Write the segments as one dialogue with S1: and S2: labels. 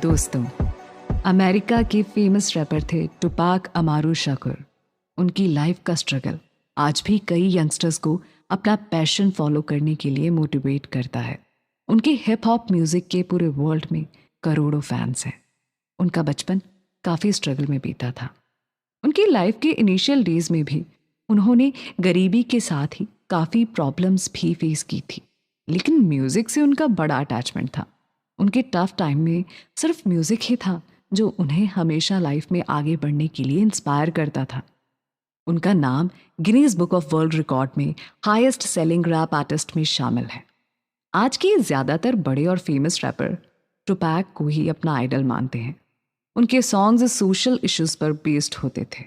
S1: दोस्तों, अमेरिका के famous rapper थे टुपाक अमारू शाकुर। उनकी लाइफ का स्ट्रगल आज भी कई यंगस्टर्स को अपना पैशन फॉलो करने के लिए मोटिवेट करता है। उनके हिप हॉप म्यूजिक के पूरे वर्ल्ड में करोड़ों फैंस हैं। उनका बचपन काफ़ी स्ट्रगल में बीता था। उनकी लाइफ के इनिशियल डेज में भी उन्होंने गरीबी के साथ ही काफ़ी प्रॉब्लम्स भी फेस की थी, लेकिन म्यूज़िक से उनका बड़ा अटैचमेंट था। उनके टफ टाइम में सिर्फ म्यूज़िक ही था जो उन्हें हमेशा लाइफ में आगे बढ़ने के लिए इंस्पायर करता था। उनका नाम Guinness book of world record में हाईएस्ट सेलिंग रैप आर्टिस्ट में शामिल है। आज के ज़्यादातर बड़े और फेमस रैपर टुपैक को ही अपना आइडल मानते हैं। उनके सॉन्ग्स सोशल इश्यूज पर बेस्ड होते थे।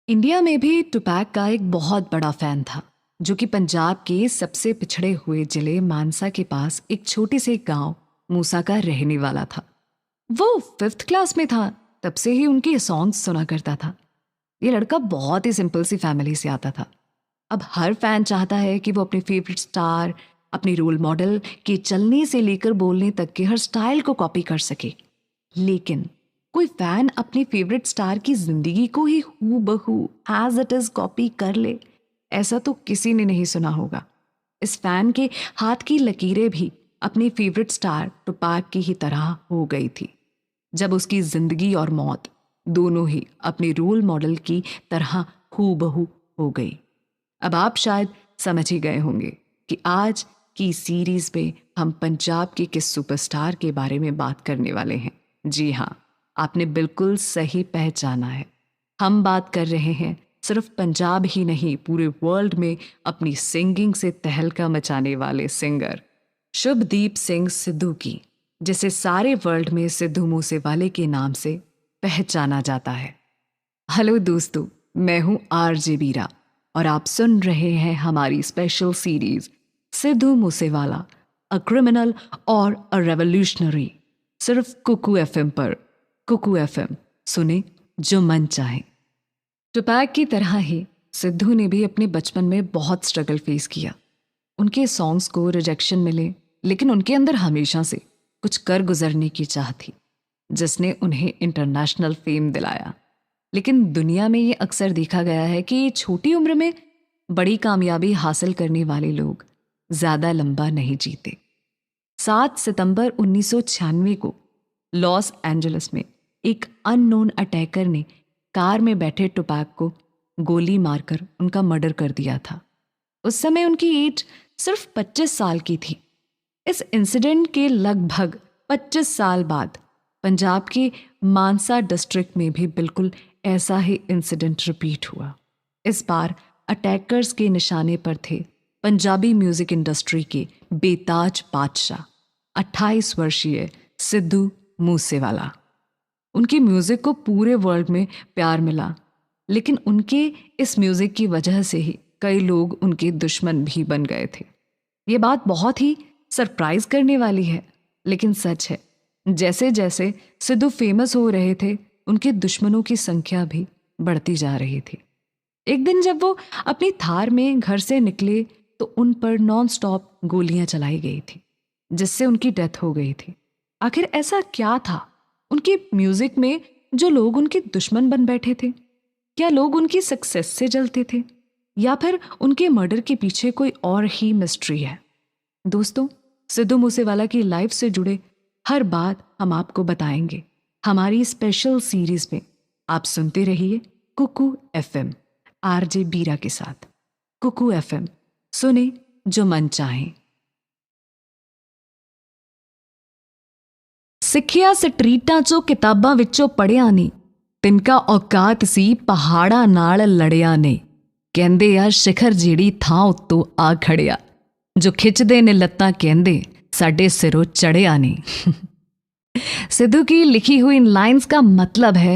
S1: इंडिया में भी टुपैक का एक बहुत बड़ा फैन था, जो कि पंजाब के सबसे पिछड़े हुए जिले मानसा के पास एक छोटे से गांव मूसा का रहने वाला था। वो 5th क्लास में था, तब से ही उनके सॉन्ग्स सुना करता था। ये लड़का बहुत ही सिंपल सी फैमिली से आता था। अब हर फैन चाहता है कि वो अपने फेवरेट स्टार, अपने रोल मॉडल के चलने से लेकर बोलने तक के हर स्टाइल को कॉपी कर सके, लेकिन कोई फैन अपने फेवरेट स्टार की जिंदगी को ही हूबहू एज इट इज कॉपी कर ले, ऐसा तो किसी ने नहीं सुना होगा। इस फैन के हाथ की लकीरें भी अपने फेवरेट स्टार टुपैक की ही तरह हो गई थी, जब उसकी जिंदगी और मौत दोनों ही अपने रोल मॉडल की तरह हूबहू हो गई। अब आप शायद समझ ही गए होंगे कि आज की सीरीज में हम पंजाब के किस सुपरस्टार के बारे में बात करने वाले हैं। जी हाँ, आपने बिल्कुल सही पहचाना है। हम बात कर रहे हैं सिर्फ पंजाब ही नहीं, पूरे वर्ल्ड में अपनी सिंगिंग से तहलका मचाने वाले सिंगर शुभदीप सिंह सिद्धू की, जिसे सारे वर्ल्ड में सिद्धू मूसेवाले के नाम से पहचाना जाता है। हेलो दोस्तों, मैं हूं आरजे बीरा और आप सुन रहे हैं हमारी special series Sidhu Moosewala, a criminal और अ रेवोल्यूशनरी, सिर्फ कुकू एफएम पर। कुकू एफएम, सुने जो मन चाहे। टुपैक की तरह ही सिद्धू ने भी अपने बचपन में बहुत स्ट्रगल फेस किया। उनके सॉन्ग्स को रिजेक्शन मिले, लेकिन उनके अंदर हमेशा से कुछ कर गुजरने की चाह थी, जिसने उन्हें इंटरनेशनल फेम दिलाया। लेकिन दुनिया में ये अक्सर देखा गया है कि छोटी उम्र में बड़ी कामयाबी हासिल करने वाले लोग ज़्यादा लंबा नहीं जीते। 7 सितंबर 1996 को लॉस एंजलिस में एक अननोन अटैकर ने कार में बैठे टुपैक को गोली मारकर उनका मर्डर कर दिया था। उस समय उनकी एज सिर्फ 25 साल की थी। इस इंसिडेंट के लगभग 25 साल बाद पंजाब के मानसा डिस्ट्रिक्ट में भी बिल्कुल ऐसा ही इंसिडेंट रिपीट हुआ। इस बार अटैकर्स के निशाने पर थे पंजाबी म्यूजिक इंडस्ट्री के बेताज बादशाह 28 वर्षीय सिद्धू मूसेवाला। उनकी म्यूजिक को पूरे वर्ल्ड में प्यार मिला, लेकिन उनके इस म्यूजिक की वजह से ही कई लोग उनके दुश्मन भी बन गए थे। ये बात बहुत ही सरप्राइज करने वाली है, लेकिन सच है। जैसे जैसे सिद्धू फेमस हो रहे थे, उनके दुश्मनों की संख्या भी बढ़ती जा रही थी। एक दिन जब वो अपनी थार में घर से निकले तो उन पर नॉन स्टॉप गोलियां चलाई गई थी, जिससे उनकी डेथ हो गई थी। आखिर ऐसा क्या था उनके म्यूजिक में जो लोग उनके दुश्मन बन बैठे थे? क्या लोग उनकी सक्सेस से जलते थे, या फिर उनके मर्डर के पीछे कोई और ही मिस्ट्री है? दोस्तों, सिद्धू मूसेवाला की लाइफ से जुड़े हर बात हम आपको बताएंगे हमारी स्पेशल सीरीज में। आप सुनते रहिए कुकू एफएम, आरजे बीरा के साथ। कुकू एफएम, सुने जो मन चाहे। सिੱਖਿਆ ਸਟਰੀਟਾਂ 'ਚੋਂ ਕਿਤਾਬਾਂ ਵਿੱਚੋਂ ਪੜ੍ਹਿਆ ਨੇ, ਤਿਨਕਾ ਔਕਾਤ ਸੀ ਪਹਾੜਾਂ ਨਾਲ ਲੜਿਆ ਨੇ। ਕਹਿੰਦੇ ਆ शिखर ਜਿਹੜੀ ਥਾਂ ਉੱਤੋਂ ਆ ਖੜਿਆ, जो खिंचदे ने लत्तां कहंदे साडे सिरों चढ़िया ने। सिद्धू की लिखी हुई इन लाइंस का मतलब है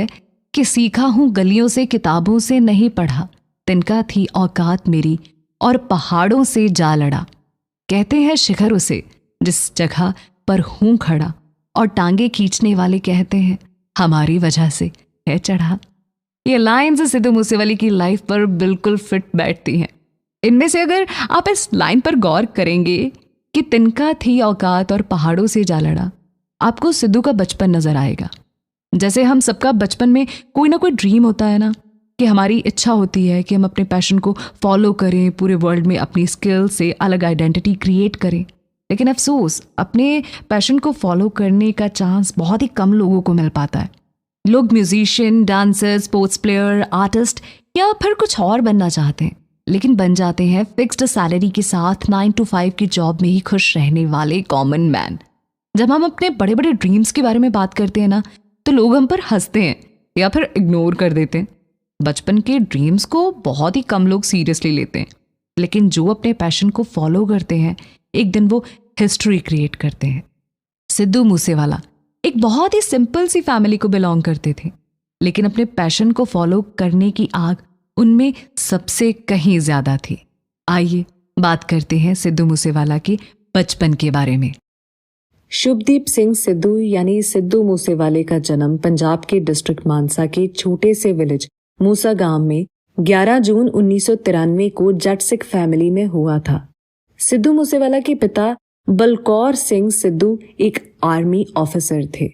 S1: कि सीखा हूँ गलियों से, किताबों से नहीं पढ़ा, तिनका थी औकात मेरी और पहाड़ों से जा लड़ा। कहते हैं शिखर उसे जिस जगह पर हूँ खड़ा, और टांगे खींचने वाले कहते हैं हमारी वजह से है चढ़ा। ये लाइंस सिद्धू मूसेवाले की लाइफ पर बिल्कुल फिट बैठती हैं। इनमें से अगर आप इस लाइन पर गौर करेंगे कि तिनका थी औकात और पहाड़ों से जा लड़ा, आपको सिद्धू का बचपन नजर आएगा। जैसे हम सबका बचपन में कोई ना कोई ड्रीम होता है ना, कि हमारी इच्छा होती है कि हम अपने पैशन को फॉलो करें, पूरे वर्ल्ड में अपनी स्किल से अलग आइडेंटिटी क्रिएट करें। लेकिन अफसोस, अपने पैशन को फॉलो करने का चांस बहुत ही कम लोगों को मिल पाता है। लोग musician, dancer, sports player, artist या फिर कुछ और बनना चाहते हैं, लेकिन बन जाते हैं फिक्स्ड सैलरी के साथ 9 to 5 की जॉब में ही खुश रहने वाले कॉमन मैन। जब हम अपने बड़े बड़े ड्रीम्स के बारे में बात करते हैं ना, तो लोग हम पर हंसते हैं या फिर इग्नोर कर देते हैं। बचपन के ड्रीम्स को बहुत ही कम लोग सीरियसली लेते हैं, लेकिन जो अपने पैशन को फॉलो करते हैं, एक दिन वो हिस्ट्री क्रिएट करते हैं। सिद्धू मूसेवाला एक बहुत ही सिंपल सी फैमिली को बिलोंग करते थे, लेकिन अपने पैशन को फॉलो करने की आग उनमें सबसे कहीं ज्यादा थी। आइए बात करते हैं सिद्धू मूसेवाला के बचपन के बारे में। शुभदीप सिंह सिद्धू यानी सिद्धू मूसेवाले का जन्म पंजाब के डिस्ट्रिक्ट मानसा के छोटे से विलेज मूसा गांव में 11 जून 1993 को जट सिख फैमिली में हुआ था। सिद्धू मूसेवाला के पिता बलकौर सिंह सिद्धू एक आर्मी ऑफिसर थे।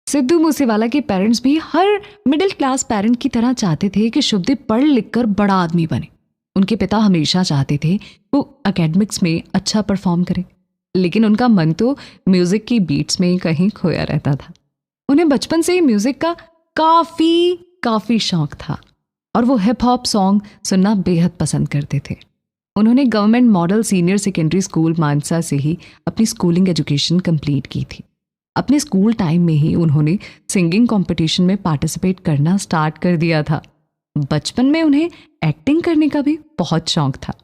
S1: सिद्धू मूसेवाला के पेरेंट्स भी हर मिडिल क्लास पेरेंट की तरह चाहते थे कि शुभदीप पढ़ लिख कर बड़ा आदमी बने। उनके पिता हमेशा चाहते थे वो एकेडमिक्स में अच्छा परफॉर्म करे, लेकिन उनका मन तो म्यूजिक की बीट्स में ही कहीं खोया रहता था। उन्हें बचपन से ही म्यूजिक का काफी शौक था और वो हिप हॉप सॉन्ग सुनना बेहद पसंद करते थे। उन्होंने government model senior secondary school Mansa से ही अपनी स्कूलिंग एजुकेशन कंप्लीट की थी। अपने स्कूल टाइम में ही उन्होंने सिंगिंग कंपटीशन में पार्टिसिपेट करना स्टार्ट कर दिया था। बचपन में उन्हें एक्टिंग करने का भी बहुत शौक था।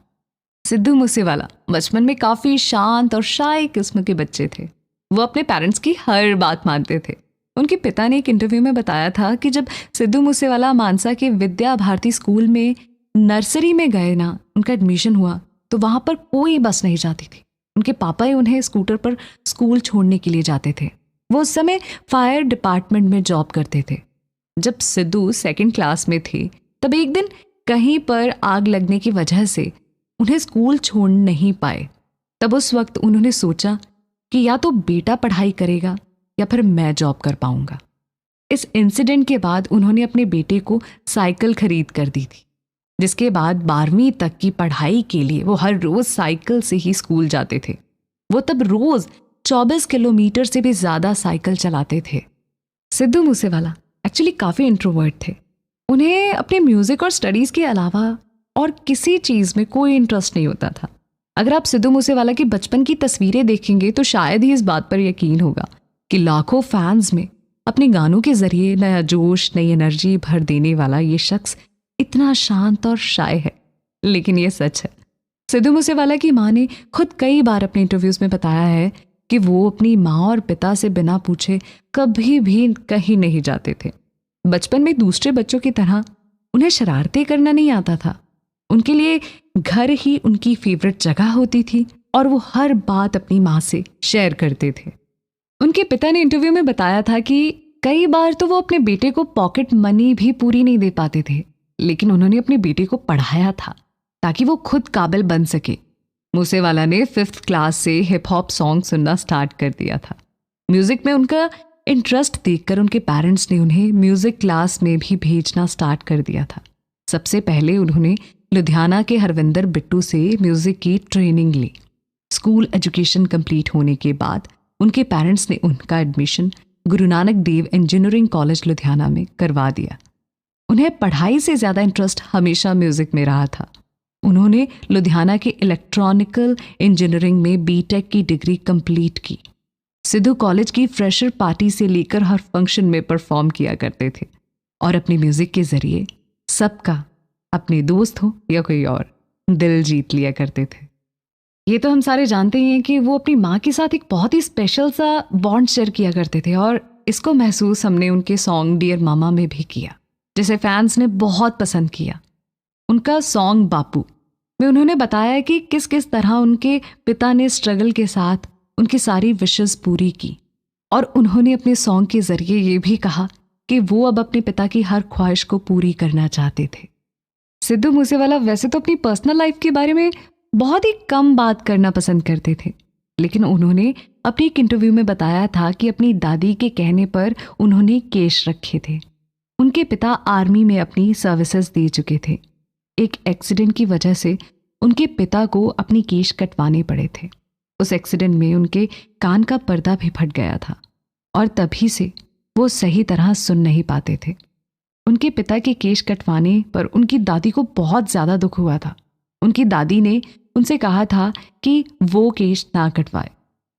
S1: सिद्धू मूसेवाला बचपन में काफ़ी शांत और शाय किस्म के बच्चे थे। वो अपने पेरेंट्स की हर बात मानते थे। उनके पिता ने एक इंटरव्यू में बताया था कि जब सिद्धू मूसेवाला मानसा के विद्या भारती स्कूल में नर्सरी में गए ना, उनका एडमिशन हुआ, तो वहाँ पर कोई बस नहीं जाती थी। उनके पापा ही उन्हें स्कूटर पर स्कूल छोड़ने के लिए जाते थे। वो उस समय फायर डिपार्टमेंट में जॉब करते थे। जब सिद्धू 2nd क्लास में थे, तब एक दिन कहीं पर आग लगने की वजह से उन्हें स्कूल छोड़ नहीं पाए। तब उस वक्त उन्होंने सोचा कि या तो बेटा पढ़ाई करेगा या फिर मैं जॉब कर पाऊंगा। इस इंसिडेंट के बाद उन्होंने अपने बेटे को साइकिल खरीद कर दी थी, जिसके बाद 12वीं तक की पढ़ाई के लिए वो हर रोज साइकिल से ही स्कूल जाते थे। वो तब रोज 24 किलोमीटर से भी ज्यादा साइकिल चलाते थे। सिद्धू मूसेवाला एक्चुअली काफी इंट्रोवर्ट थे। उन्हें अपने म्यूजिक और स्टडीज के अलावा और किसी चीज में कोई इंटरेस्ट नहीं होता था। अगर आप सिद्धू मूसेवाला की बचपन की तस्वीरें देखेंगे तो शायद ही इस बात पर यकीन होगा कि लाखों फैंस में अपने गानों के जरिए नया जोश, नई एनर्जी भर देने वाला ये शख्स इतना शांत और शाय है। लेकिन ये सच है। सिद्धू मूसेवाला की माँ ने खुद कई बार अपने इंटरव्यूज में बताया है कि वो अपनी माँ और पिता से बिना पूछे कभी भी कहीं नहीं जाते थे। बचपन में दूसरे बच्चों की तरह उन्हें शरारतें करना नहीं आता था। उनके लिए घर ही उनकी फेवरेट जगह होती थी और वो हर बात अपनी माँ से शेयर करते थे। उनके पिता ने इंटरव्यू में बताया था कि कई बार तो वो अपने बेटे को पॉकेट मनी भी पूरी नहीं दे पाते थे, लेकिन उन्होंने अपने बेटे को पढ़ाया था ताकि वो खुद काबिल बन सके। मूसेवाला ने 5th क्लास से हिप हॉप सॉन्ग सुनना स्टार्ट कर दिया था। म्यूजिक में उनका इंटरेस्ट देखकर उनके पेरेंट्स ने उन्हें म्यूजिक क्लास में भी भेजना स्टार्ट कर दिया था। सबसे पहले उन्होंने लुधियाना के हरविंदर बिट्टू से म्यूजिक की ट्रेनिंग ली। स्कूल एजुकेशन कंप्लीट होने के बाद उनके पेरेंट्स ने उनका admission Guru Nanak Dev engineering college Ludhiana में करवा दिया। उन्हें पढ़ाई से ज़्यादा इंटरेस्ट हमेशा म्यूजिक में रहा था। उन्होंने लुधियाना के इलेक्ट्रॉनिकल इंजीनियरिंग में बीटेक की डिग्री कंप्लीट की। सिद्धू कॉलेज की फ्रेशर पार्टी से लेकर हर फंक्शन में परफॉर्म किया करते थे और अपने म्यूजिक के जरिए सबका, अपने दोस्त हो या कोई और, दिल जीत लिया करते थे। ये तो हम सारे जानते ही हैं कि वो अपनी माँ के साथ एक बहुत ही स्पेशल सा बॉन्ड शेयर किया करते थे और इसको महसूस हमने उनके सॉन्ग डियर मामा में भी किया, जिसे फैंस ने बहुत पसंद किया। उनका सॉन्ग बापू में उन्होंने बताया कि किस किस तरह उनके पिता ने स्ट्रगल के साथ उनकी सारी विशेस पूरी की और उन्होंने अपने सॉन्ग के जरिए ये भी कहा कि वो अब अपने पिता की हर ख्वाहिश को पूरी करना चाहते थे। सिद्धू मूसेवाला वैसे तो अपनी पर्सनल लाइफ के बारे में बहुत ही कम बात करना पसंद करते थे, लेकिन उन्होंने अपने एक इंटरव्यू में बताया था कि अपनी दादी के कहने पर उन्होंने केश रखे थे। उनके पिता आर्मी में अपनी सर्विसेज दे चुके थे। एक एक्सीडेंट की वजह से उनके पिता को अपनी केश कटवाने पड़े थे। उस एक्सीडेंट में उनके कान का पर्दा भी फट गया था और तभी से वो सही तरह सुन नहीं पाते थे। उनके पिता के केश कटवाने पर उनकी दादी को बहुत ज़्यादा दुख हुआ था। उनकी दादी ने उनसे कहा था कि वो केश ना कटवाए।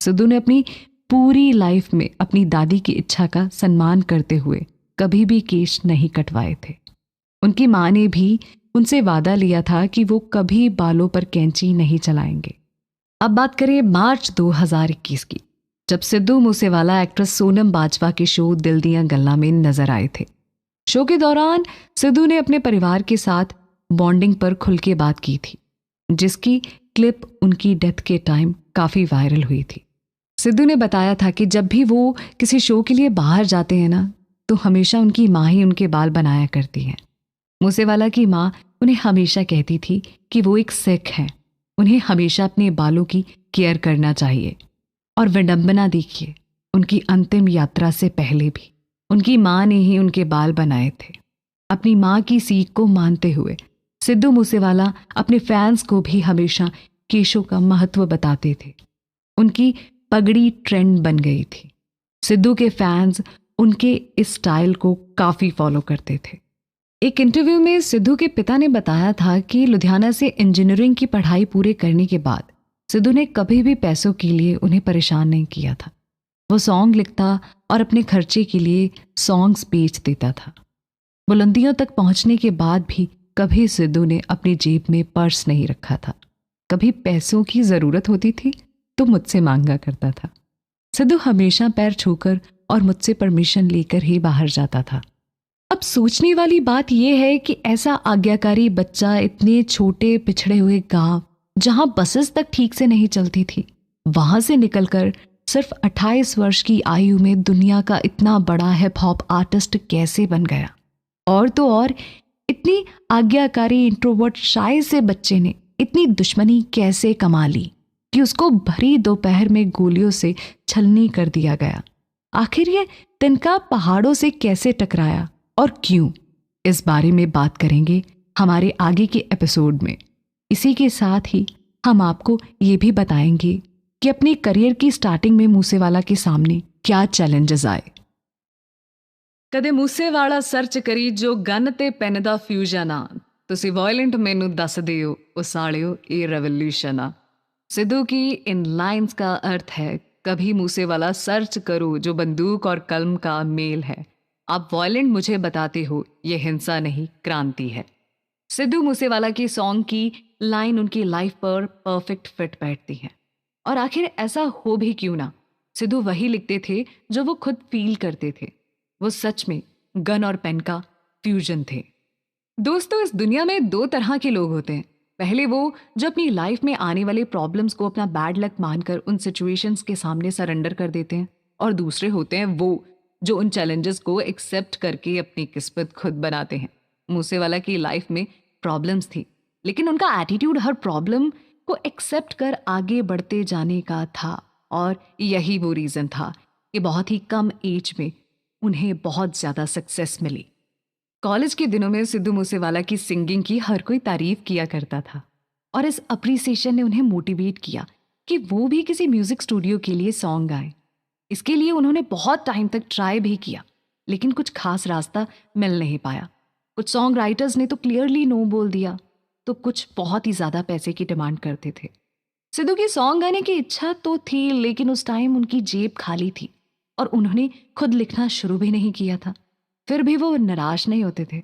S1: सिद्धू ने अपनी पूरी लाइफ में अपनी दादी की इच्छा का सम्मान करते हुए कभी भी केश नहीं कटवाए थे। उनकी माँ ने भी उनसे वादा लिया था कि वो कभी बालों पर कैंची नहीं चलाएंगे। अब बात करें मार्च 2021 की, जब सिद्धू मूसेवाला एक्ट्रेस सोनम बाजवा के शो दिल दियां गल्ला में नजर आए थे। शो के दौरान सिद्धू ने अपने परिवार के साथ बॉन्डिंग पर खुल के बात की थी, जिसकी क्लिप उनकी डेथ के टाइम काफ़ी वायरल हुई थी। सिद्धू ने बताया था कि जब भी वो किसी शो के लिए बाहर जाते हैं ना, तो हमेशा उनकी माँ ही उनके बाल बनाया करती हैं। मूसेवाला की माँ उन्हें हमेशा कहती थी कि वो एक सिख हैं, उन्हें हमेशा अपने बालों की केयर करना चाहिए। और विडंबना देखिए, उनकी अंतिम यात्रा से पहले भी उनकी माँ ने ही उनके बाल बनाए थे। अपनी माँ की सीख को मानते हुए सिद्धू मूसेवाला अपने फैंस को भी हमेशा केशों का महत्व बताते थे। उनकी पगड़ी ट्रेंड बन गई थी। सिद्धू के फैंस उनके इस स्टाइल को काफ़ी फॉलो करते थे। एक इंटरव्यू में सिद्धू के पिता ने बताया था कि लुधियाना से इंजीनियरिंग की पढ़ाई पूरे करने के बाद सिद्धू ने कभी भी पैसों के लिए उन्हें परेशान नहीं किया था। वो सॉन्ग लिखता और अपने खर्चे के लिए सॉन्ग्स बेच देता था। बुलंदियों तक पहुंचने के बाद भी कभी सिद्धू ने अपनी जेब में पर्स नहीं रखा था। कभी पैसों की ज़रूरत होती थी तो मुझसे मांगा करता था। सिद्धू हमेशा पैर छूकर और मुझसे परमिशन लेकर ही बाहर जाता था। अब सोचने वाली बात यह है कि ऐसा आज्ञाकारी बच्चा इतने छोटे पिछड़े हुए गांव, जहां बसेस तक ठीक से नहीं चलती थी, वहां से निकलकर सिर्फ 28 वर्ष की आयु में दुनिया का इतना बड़ा हिप हॉप आर्टिस्ट कैसे बन गया। और तो और इतनी आज्ञाकारी इंट्रोवर्ट शाय से बच्चे ने इतनी दुश्मनी कैसे कमा ली कि उसको भरी दोपहर में गोलियों से छलनी कर दिया गया। आखिर ये तिनका पहाड़ों से कैसे टकराया और क्यों, इस बारे में बात करेंगे हमारे आगे के एपिसोड में। इसी के साथ ही हम आपको ये भी बताएंगे कि अपने करियर की स्टार्टिंग में मूसेवाला के सामने क्या चैलेंजेस आए। कदे मूसेवाला सर्च करी जो गन ते पेन दा फ्यूजन आ, तुसी वायलेंट मैनू दस दियो ओ सालियो ये रेवोल्यूशन आ। सिद्धू की इन लाइंस का अर्थ है, कभी मूसेवाला सर्च करो जो बंदूक और कलम का मेल है। आप वायलेंट मुझे बताते हो, ये हिंसा नहीं क्रांति है। सिद्धू मूसेवाला की सॉन्ग की लाइन उनकी लाइफ पर परफेक्ट फिट बैठती है। और आखिर ऐसा हो भी क्यों ना, सिद्धू वही लिखते थे जो वो खुद फील करते थे। वो सच में गन और पेन का फ्यूजन थे। दोस्तों, इस दुनिया में दो तरह के लोग होते हैं। पहले वो जो अपनी लाइफ में आने वाले प्रॉब्लम्स को अपना बैड लक मानकर उन सिचुएशंस के सामने सरेंडर कर देते हैं, और दूसरे होते हैं वो जो उन चैलेंजेस को एक्सेप्ट करके अपनी किस्मत खुद बनाते हैं। मूसेवाला की लाइफ में प्रॉब्लम्स थी, लेकिन उनका एटीट्यूड हर प्रॉब्लम को एक्सेप्ट कर आगे बढ़ते जाने का था। और यही वो रीज़न था कि बहुत ही कम एज में उन्हें बहुत ज़्यादा सक्सेस मिली। कॉलेज के दिनों में सिद्धू मूसेवाला की सिंगिंग की हर कोई तारीफ किया करता था, और इस अप्रिसिएशन ने उन्हें मोटिवेट किया कि वो भी किसी म्यूजिक स्टूडियो के लिए सॉन्ग गाएं। इसके लिए उन्होंने बहुत टाइम तक ट्राई भी किया, लेकिन कुछ खास रास्ता मिल नहीं पाया। कुछ सॉन्ग राइटर्स ने तो क्लियरली नो बोल दिया, तो कुछ बहुत ही ज़्यादा पैसे की डिमांड करते थे। सिद्धू की सॉन्ग गाने की इच्छा तो थी, लेकिन उस टाइम उनकी जेब खाली थी और उन्होंने खुद लिखना शुरू भी नहीं किया था। फिर भी वो निराश नहीं होते थे।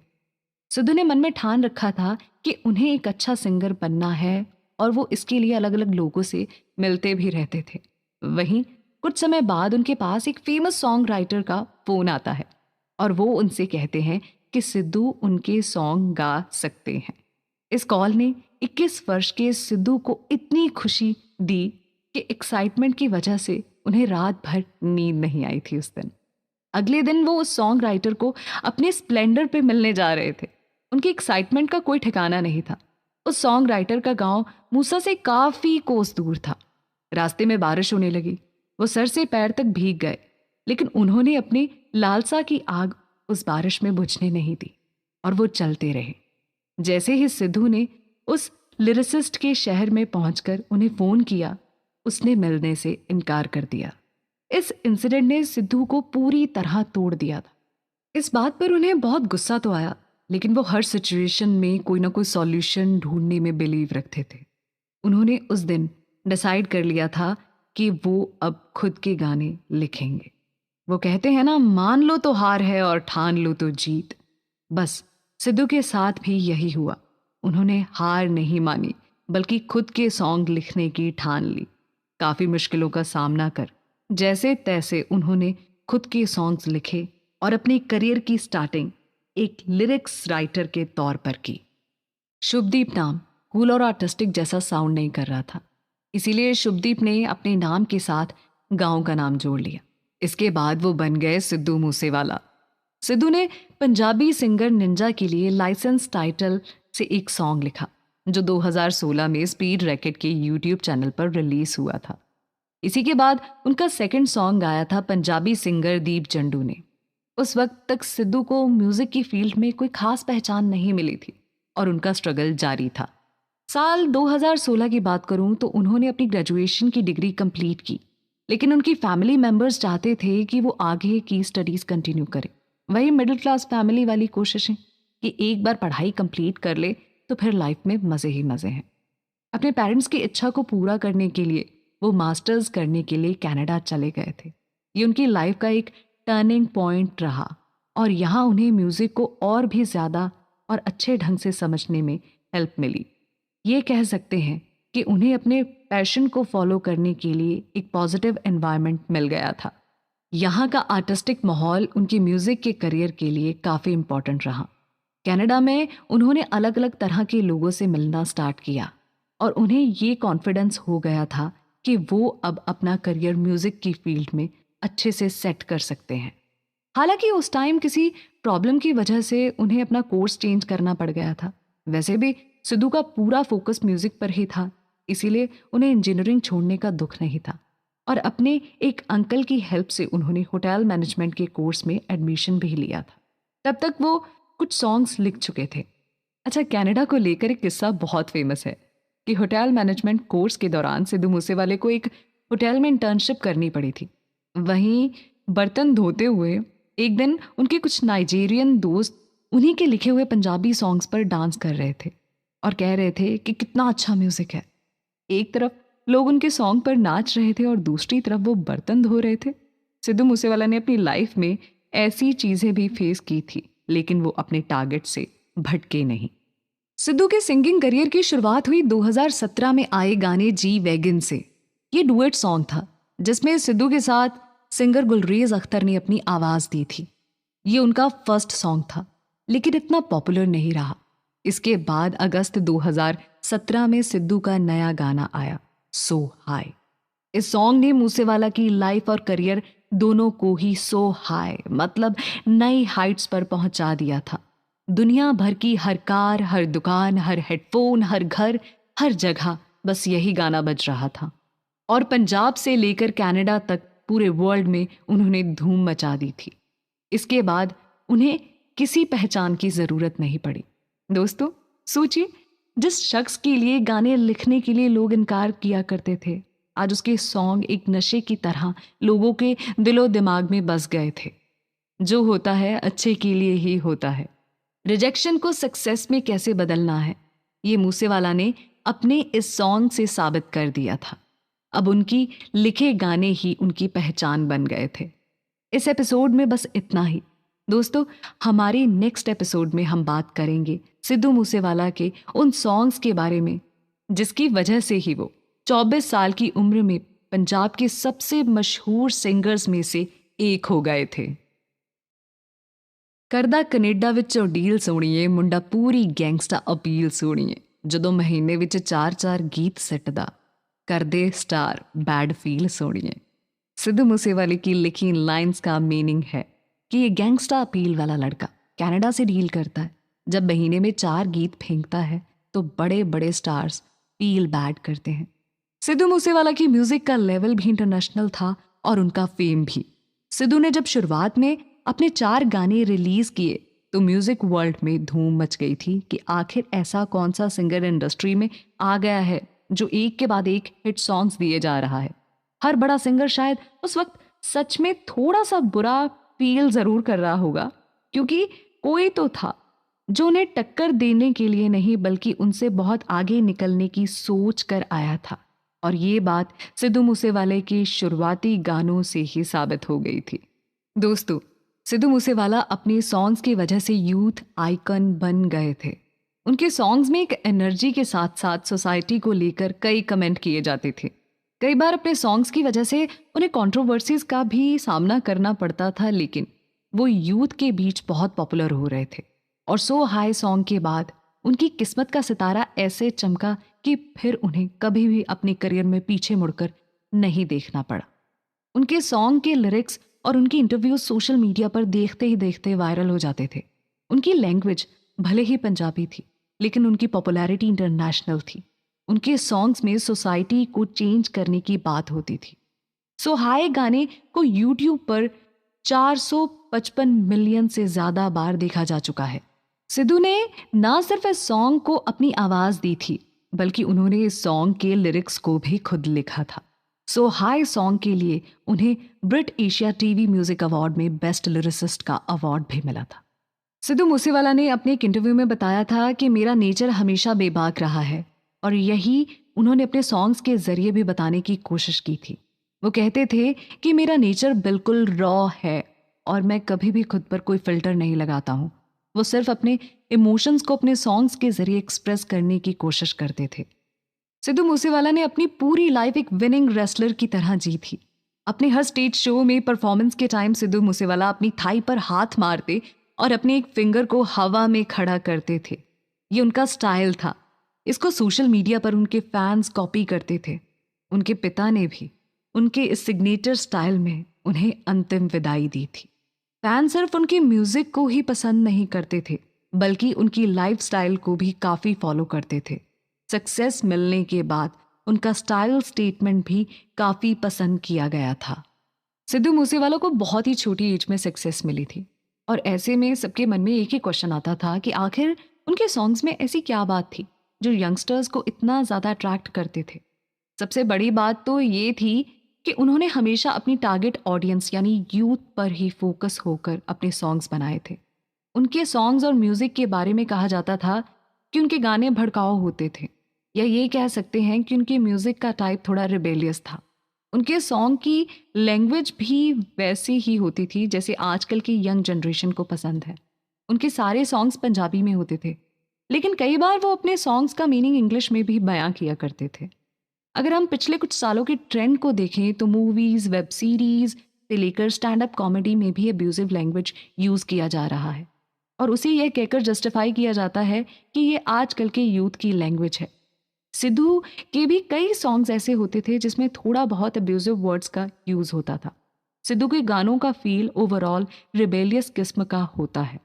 S1: सिद्धू ने मन में ठान रखा था कि उन्हें एक अच्छा सिंगर बनना है, और वो इसके लिए अलग अलग लोगों से मिलते भी रहते थे। वहीं कुछ समय बाद उनके पास एक फेमस सॉन्ग राइटर का फोन आता है, और वो उनसे कहते हैं कि सिद्धू उनके सॉन्ग गा सकते हैं। इस कॉल ने 21 वर्ष के सिद्धू को इतनी खुशी दी कि एक्साइटमेंट की वजह से उन्हें रात भर नींद नहीं आई थी उस दिन। अगले दिन वो उस सॉन्ग राइटर को अपने स्प्लेंडर पे मिलने जा रहे थे। उनकी एक्साइटमेंट का कोई ठिकाना नहीं था। उस सॉन्ग राइटर का गांव मूसा से काफ़ी कोस दूर था। रास्ते में बारिश होने लगी। वो सर से पैर तक भीग गए, लेकिन उन्होंने अपनी लालसा की आग उस बारिश में बुझने नहीं दी और वो चलते रहे। जैसे ही सिद्धू ने उस लिरिसिस्ट के शहर में पहुंचकर उन्हें फोन किया, उसने मिलने से इनकार कर दिया। इस इंसिडेंट ने सिद्धू को पूरी तरह तोड़ दिया था। इस बात पर उन्हें बहुत गुस्सा तो आया, लेकिन वो हर सिचुएशन में कोई ना कोई सॉल्यूशन ढूंढने में बिलीव रखते थे। उन्होंने उस दिन डिसाइड कर लिया था कि वो अब खुद के गाने लिखेंगे। वो कहते हैं ना, मान लो तो हार है और ठान लो तो जीत। बस सिद्धू के साथ भी यही हुआ। उन्होंने हार नहीं मानी, बल्कि खुद के सॉन्ग लिखने की ठान ली। काफी मुश्किलों का सामना कर जैसे तैसे उन्होंने खुद के सॉन्ग्स लिखे और अपने करियर की स्टार्टिंग एक लिरिक्स राइटर के तौर पर की। शुभदीप नाम कूल और आर्टिस्टिक जैसा साउंड नहीं कर रहा था, इसीलिए शुभदीप ने अपने नाम के साथ गांव का नाम जोड़ लिया। इसके बाद वो बन गए सिद्धू मूसेवाला। सिद्धू ने पंजाबी सिंगर निंजा के लिए लाइसेंस टाइटल से एक सॉन्ग लिखा, जो 2016 में स्पीड रैकेट के यूट्यूब चैनल पर रिलीज हुआ था। इसी के बाद उनका सेकंड सॉन्ग गाया था पंजाबी सिंगर दीप जंडू ने। उस वक्त तक सिद्धू को म्यूजिक की फील्ड में कोई खास पहचान नहीं मिली थी और उनका स्ट्रगल जारी था। साल 2016 की बात करूं तो उन्होंने अपनी ग्रेजुएशन की डिग्री कंप्लीट की, लेकिन उनकी फैमिली मेंबर्स चाहते थे कि वो आगे की स्टडीज कंटिन्यू करें। वही मिडिल क्लास फैमिली वाली कोशिशें कि एक बार पढ़ाई कंप्लीट कर ले तो फिर लाइफ में मज़े ही मज़े हैं। अपने पेरेंट्स की इच्छा को पूरा करने के लिए वो मास्टर्स करने के लिए कनाडा चले गए थे। ये उनकी लाइफ का एक टर्निंग पॉइंट रहा और यहाँ उन्हें म्यूज़िक को और भी ज़्यादा और अच्छे ढंग से समझने में हेल्प मिली। ये कह सकते हैं कि उन्हें अपने पैशन को फॉलो करने के लिए एक पॉजिटिव एनवायरनमेंट मिल गया था। यहाँ का आर्टिस्टिक माहौल उनके म्यूज़िक के करियर के लिए काफ़ी इम्पोर्टेंट रहा। कनाडा में उन्होंने अलग अलग तरह के लोगों से मिलना स्टार्ट किया और उन्हें ये कॉन्फिडेंस हो गया था कि वो अब अपना करियर म्यूज़िक की फील्ड में अच्छे से सेट कर सकते हैं। हालांकि उस टाइम किसी प्रॉब्लम की वजह से उन्हें अपना कोर्स चेंज करना पड़ गया था। वैसे भी सिद्धू का पूरा फोकस म्यूज़िक पर ही था, इसीलिए उन्हें इंजीनियरिंग छोड़ने का दुख नहीं था और अपने एक अंकल की हेल्प से उन्होंने होटल मैनेजमेंट के कोर्स में एडमिशन भी लिया था। तब तक वो कुछ सॉन्ग्स लिख चुके थे। अच्छा, कनाडा को लेकर एक किस्सा बहुत फेमस है कि होटल मैनेजमेंट कोर्स के दौरान सिद्धू मूसेवाले को एक होटल में इंटर्नशिप करनी पड़ी थी। वहीं बर्तन धोते हुए एक दिन उनके कुछ नाइजीरियन दोस्त उन्हीं के लिखे हुए पंजाबी सॉन्ग्स पर डांस कर रहे थे और कह रहे थे कि कितना अच्छा म्यूजिक है। एक तरफ लोग उनके सॉन्ग पर नाच रहे थे और दूसरी तरफ वो बर्तन धो रहे थे। सिद्धू मूसेवाला ने अपनी लाइफ में ऐसी चीजें भी फेस की थी, लेकिन वो अपने टारगेट से भटके नहीं। सिद्धू के सिंगिंग करियर की शुरुआत हुई 2017 में आए गाने जी वैगन से। ये डुएट सॉन्ग था जिसमें सिद्धू के साथ सिंगर गुलरेज अख्तर ने अपनी आवाज दी थी। ये उनका फर्स्ट सॉन्ग था, लेकिन इतना पॉपुलर नहीं रहा। इसके बाद अगस्त 2017 में सिद्धू का नया गाना आया, सो हाई। इस सॉन्ग ने मूसेवाला की लाइफ और करियर दोनों को ही सो हाई मतलब नई हाइट्स पर पहुंचा दिया था। दुनिया भर की हर कार, हर दुकान, हर हेडफोन, हर घर, हर जगह बस यही गाना बज रहा था और पंजाब से लेकर कनाडा तक पूरे वर्ल्ड में उन्होंने धूम मचा दी थी। इसके बाद उन्हें किसी पहचान की जरूरत नहीं पड़ी। दोस्तों सोचिए, जिस शख्स के लिए गाने लिखने के लिए लोग इनकार किया करते थे, आज उसके सॉन्ग एक नशे की तरह लोगों के दिलो दिमाग में बस गए थे। जो होता है अच्छे के लिए ही होता है। रिजेक्शन को सक्सेस में कैसे बदलना है, ये मूसेवाला ने अपने इस सॉन्ग से साबित कर दिया था। अब उनकी लिखे गाने ही उनकी पहचान बन गए थे। इस एपिसोड में बस इतना ही। दोस्तों, हमारी नेक्स्ट एपिसोड में हम बात करेंगे सिद्धू मूसेवाला के उन सॉन्ग्स के बारे में जिसकी वजह से ही वो 24 साल की उम्र में पंजाब के सबसे मशहूर सिंगर्स में से एक हो गए थे। करदा कनेडा विचों डील सोणीए, मुंडा पूरी गैंगस्टा अपील सोणीए, जदों महीने विच 4-4 गीत सट्टदा, करदे स्टार बैड फील सोणीए। सिद्धू मूसेवाले की लिखी इन लाइंस का मीनिंग है कि ये गैंगस्टा अपील वाला लड़का कनाडा से डील करता है। जब महीने में 4 गीत फेंकता है तो बड़े बड़े स्टार्स फील बैड करते हैं। सिद्धू मूसेवाला की म्यूजिक का लेवल भी इंटरनेशनल था और उनका फेम भी। सिद्धू ने जब शुरुआत में अपने 4 गाने रिलीज किए तो म्यूजिक वर्ल्ड में धूम मच गई थी कि आखिर ऐसा कौन सा सिंगर इंडस्ट्री में आ गया है जो एक के बाद एक हिट सॉन्ग्स दिए जा रहा है। हर बड़ा सिंगर शायद उस वक्त सच में थोड़ा सा बुरा फील जरूर कर रहा होगा, क्योंकि कोई तो था जो उन्हें टक्कर देने के लिए नहीं बल्कि उनसे बहुत आगे निकलने की सोच कर आया था। और ये बात सिद्धू मूसेवाले के शुरुआती गानों से ही साबित हो गई थी। दोस्तों, सिद्धू मूसेवाला अपने सॉन्ग्स की वजह से यूथ आइकन बन गए थे। उनके सॉन्ग्स में एक एनर्जी के साथ साथ सोसाइटी को लेकर कई कमेंट किए जाते थे। कई बार अपने सॉन्ग्स की वजह से उन्हें कंट्रोवर्सीज का भी सामना करना पड़ता था, लेकिन वो यूथ के बीच बहुत पॉपुलर हो रहे थे। और सो हाई सॉन्ग के बाद उनकी किस्मत का सितारा ऐसे चमका कि फिर उन्हें कभी भी अपने करियर में पीछे मुड़कर नहीं देखना पड़ा। उनके सॉन्ग के लिरिक्स और उनकी इंटरव्यूज सोशल मीडिया पर देखते ही देखते वायरल हो जाते थे। उनकी लैंग्वेज भले ही पंजाबी थी, लेकिन उनकी पॉपुलैरिटी इंटरनेशनल थी। उनके सॉन्ग्स में सोसाइटी को चेंज करने की बात होती थी। सो हाय गाने को यूट्यूब पर 455 मिलियन से ज्यादा बार देखा जा चुका है। सिद्धू ने ना सिर्फ इस सॉन्ग को अपनी आवाज दी थी, बल्कि उन्होंने इस सॉन्ग के लिरिक्स को भी खुद लिखा था। सो हाई सॉन्ग के लिए उन्हें ब्रिट एशिया टीवी म्यूजिक अवार्ड में बेस्ट लिरिसिस्ट का अवार्ड भी मिला था। सिद्धू मूसेवाला ने अपने एक इंटरव्यू में बताया था कि मेरा नेचर हमेशा बेबाक रहा है, और यही उन्होंने अपने सॉन्ग्स के जरिए भी बताने की कोशिश की थी। वो कहते थे कि मेरा नेचर बिल्कुल रॉ है और मैं कभी भी खुद पर कोई फिल्टर नहीं लगाता हूँ। वो सिर्फ अपने इमोशंस को अपने सॉन्ग्स के जरिए एक्सप्रेस करने की कोशिश करते थे। सिद्धू मूसेवाला ने अपनी पूरी लाइफ एक विनिंग रेसलर की तरह जी थी। अपने हर स्टेज शो में परफॉर्मेंस के टाइम सिद्धू मूसेवाला अपनी थाई पर हाथ मारते और अपने एक फिंगर को हवा में खड़ा करते थे। ये उनका स्टाइल था। इसको सोशल मीडिया पर उनके फैंस कॉपी करते थे। उनके पिता ने भी उनके इस सिग्नेचर स्टाइल में उन्हें अंतिम विदाई दी थी। फैन सिर्फ उनके म्यूजिक को ही पसंद नहीं करते थे, बल्कि उनकी लाइफस्टाइल को भी काफी फॉलो करते थे। सक्सेस मिलने के बाद उनका स्टाइल स्टेटमेंट भी काफी पसंद किया गया था। सिद्धू मूसेवाला को बहुत ही छोटी एज में सक्सेस मिली थी, और ऐसे में सबके मन में एक ही क्वेश्चन आता था कि आखिर उनके सॉन्ग्स में ऐसी क्या बात थी जो यंगस्टर्स को इतना ज़्यादा अट्रैक्ट करते थे। सबसे बड़ी बात तो ये थी कि उन्होंने हमेशा अपनी टारगेट ऑडियंस यानी यूथ पर ही फोकस होकर अपने सॉन्ग्स बनाए थे। उनके सॉन्ग्स और म्यूज़िक के बारे में कहा जाता था कि उनके गाने भड़काऊ होते थे, या ये कह सकते हैं कि उनके म्यूज़िक का टाइप थोड़ा रिबेलियस था। उनके सॉन्ग की लैंग्वेज भी वैसी ही होती थी जैसे आजकल की यंग जनरेशन को पसंद है। उनके सारे सॉन्ग्स पंजाबी में होते थे, लेकिन कई बार वो अपने सॉन्ग्स का मीनिंग इंग्लिश में भी बयां किया करते थे। अगर हम पिछले कुछ सालों के ट्रेंड को देखें तो मूवीज़, वेब सीरीज़ से लेकर स्टैंड अप कॉमेडी में भी अब्यूजिव लैंग्वेज यूज़ किया जा रहा है, और उसे यह कहकर जस्टिफाई किया जाता है कि ये आजकल के यूथ की लैंग्वेज है। सिद्धू के भी कई सॉन्ग्स ऐसे होते थे जिसमें थोड़ा बहुत अब्यूजिव वर्ड्स का यूज़ होता था। सिद्धू के गानों का फील ओवरऑल रिबेलियस किस्म का होता है।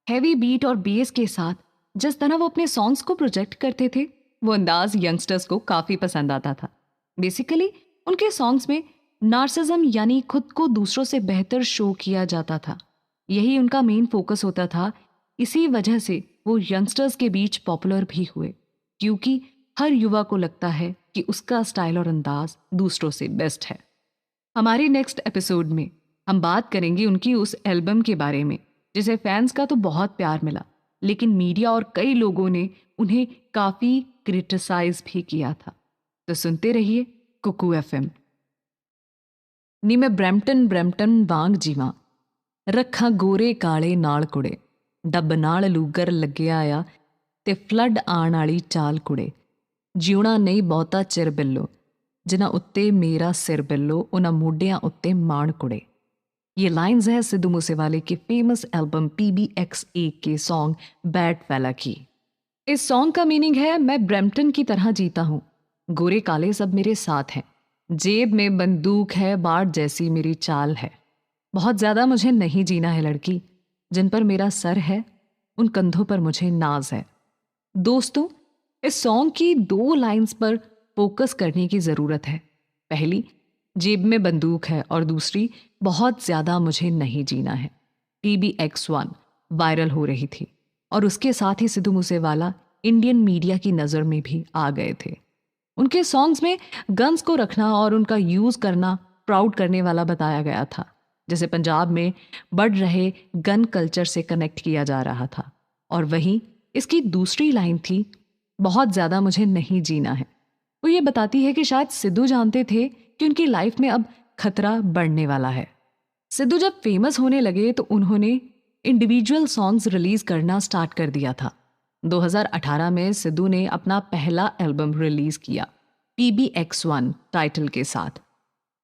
S1: हैवी बीट और बेस के साथ जिस तरह वो अपने सॉन्ग्स को प्रोजेक्ट करते थे, वो अंदाज यंगस्टर्स को काफ़ी पसंद आता था। बेसिकली उनके सॉन्ग्स में नार्सिज्म यानी खुद को दूसरों से बेहतर शो किया जाता था। यही उनका मेन फोकस होता था। इसी वजह से वो यंगस्टर्स के बीच पॉपुलर भी हुए, क्योंकि हर युवा को लगता है कि उसका स्टाइल और अंदाज दूसरों से बेस्ट है। हमारे नेक्स्ट एपिसोड में हम बात करेंगे उनकी उस एल्बम के बारे में जिसे फैंस का तो बहुत प्यार मिला, लेकिन मीडिया और कई लोगों ने उन्हें काफ़ी क्रिटिसाइज भी किया था। तो सुनते रहिए कुकू एफएम। नी मैं ब्रैम्पटन वांग जीवां, रखा गोरे काले नाल कुड़े, डब नाल लूगर लग्या आ ते फ्लड आण वाली चाल कुड़े, जिउणा नहीं बहुता चिर बिल्लो, जिन्हां उत्ते मेरा सिर बिल्लो, उन्हां मोढियां उत्ते माण कुड़े। ये लाइंस है सिद्धू मूसेवाले के फेमस एल्बम PBXA के सॉन्ग बैड फैला की। इस सॉन्ग का मीनिंग है, मैं ब्रैम्पटन की तरह जीता हूँ, गोरे काले सब मेरे साथ हैं, जेब में बंदूक है, बाढ़ जैसी मेरी चाल है, बहुत ज़्यादा मुझे नहीं जीना है लड़की, जिन पर मेरा सर है उन कंधों पर मुझे नाज है। दोस्तों, इस सॉन्ग की 2 लाइंस पर फोकस करने की ज़रूरत है। पहली, जेब में बंदूक है और दूसरी, बहुत ज़्यादा मुझे नहीं जीना है। PBX1 वायरल हो रही थी और उसके साथ ही सिद्धू मूसेवाला इंडियन मीडिया की नज़र में भी आ गए थे। उनके सॉन्ग्स में गन्स को रखना और उनका यूज़ करना प्राउड करने वाला बताया गया था, जैसे पंजाब में बढ़ रहे गन कल्चर से कनेक्ट किया जा रहा था। और वहीं इसकी दूसरी लाइन थी, बहुत ज़्यादा मुझे नहीं जीना है। वो ये बताती है कि शायद सिद्धू जानते थे कि उनकी लाइफ में अब खतरा बढ़ने वाला है। सिद्धू जब फेमस होने लगे तो उन्होंने इंडिविजुअल सॉन्ग्स रिलीज करना स्टार्ट कर दिया था। 2018 में सिद्धू ने अपना पहला एल्बम रिलीज किया, PBX1 टाइटल के साथ।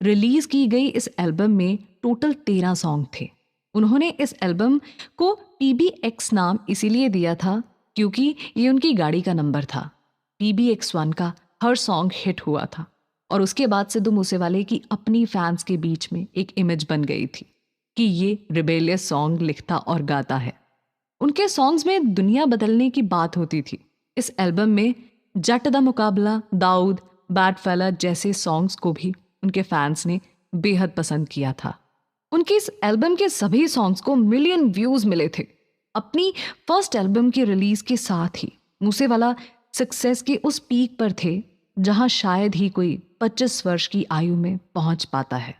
S1: रिलीज की गई इस एल्बम में टोटल 13 सॉन्ग थे। उन्होंने इस एल्बम को PBX नाम इसीलिए दिया था क्योंकि ये उनकी गाड़ी का नंबर था। PBX1 का हर सॉन्ग हिट हुआ था और उसके बाद सिद्धू मूसेवाले की अपनी फैंस के बीच में एक इमेज बन गई थी कि ये रिबेलियस सॉन्ग लिखता और गाता है। उनके सॉन्ग्स में दुनिया बदलने की बात होती थी। इस एल्बम में जट दा मुकाबला, दाऊद, बैड फेला जैसे सॉन्ग्स को भी उनके फैंस ने बेहद पसंद किया था। उनकी इस एल्बम के सभी सॉन्ग्स को मिलियन व्यूज मिले थे। अपनी फर्स्ट एल्बम की रिलीज के साथ ही मूसेवाला सक्सेस के उस पीक पर थे जहां शायद ही कोई 25 वर्ष की आयु में पहुंच पाता है।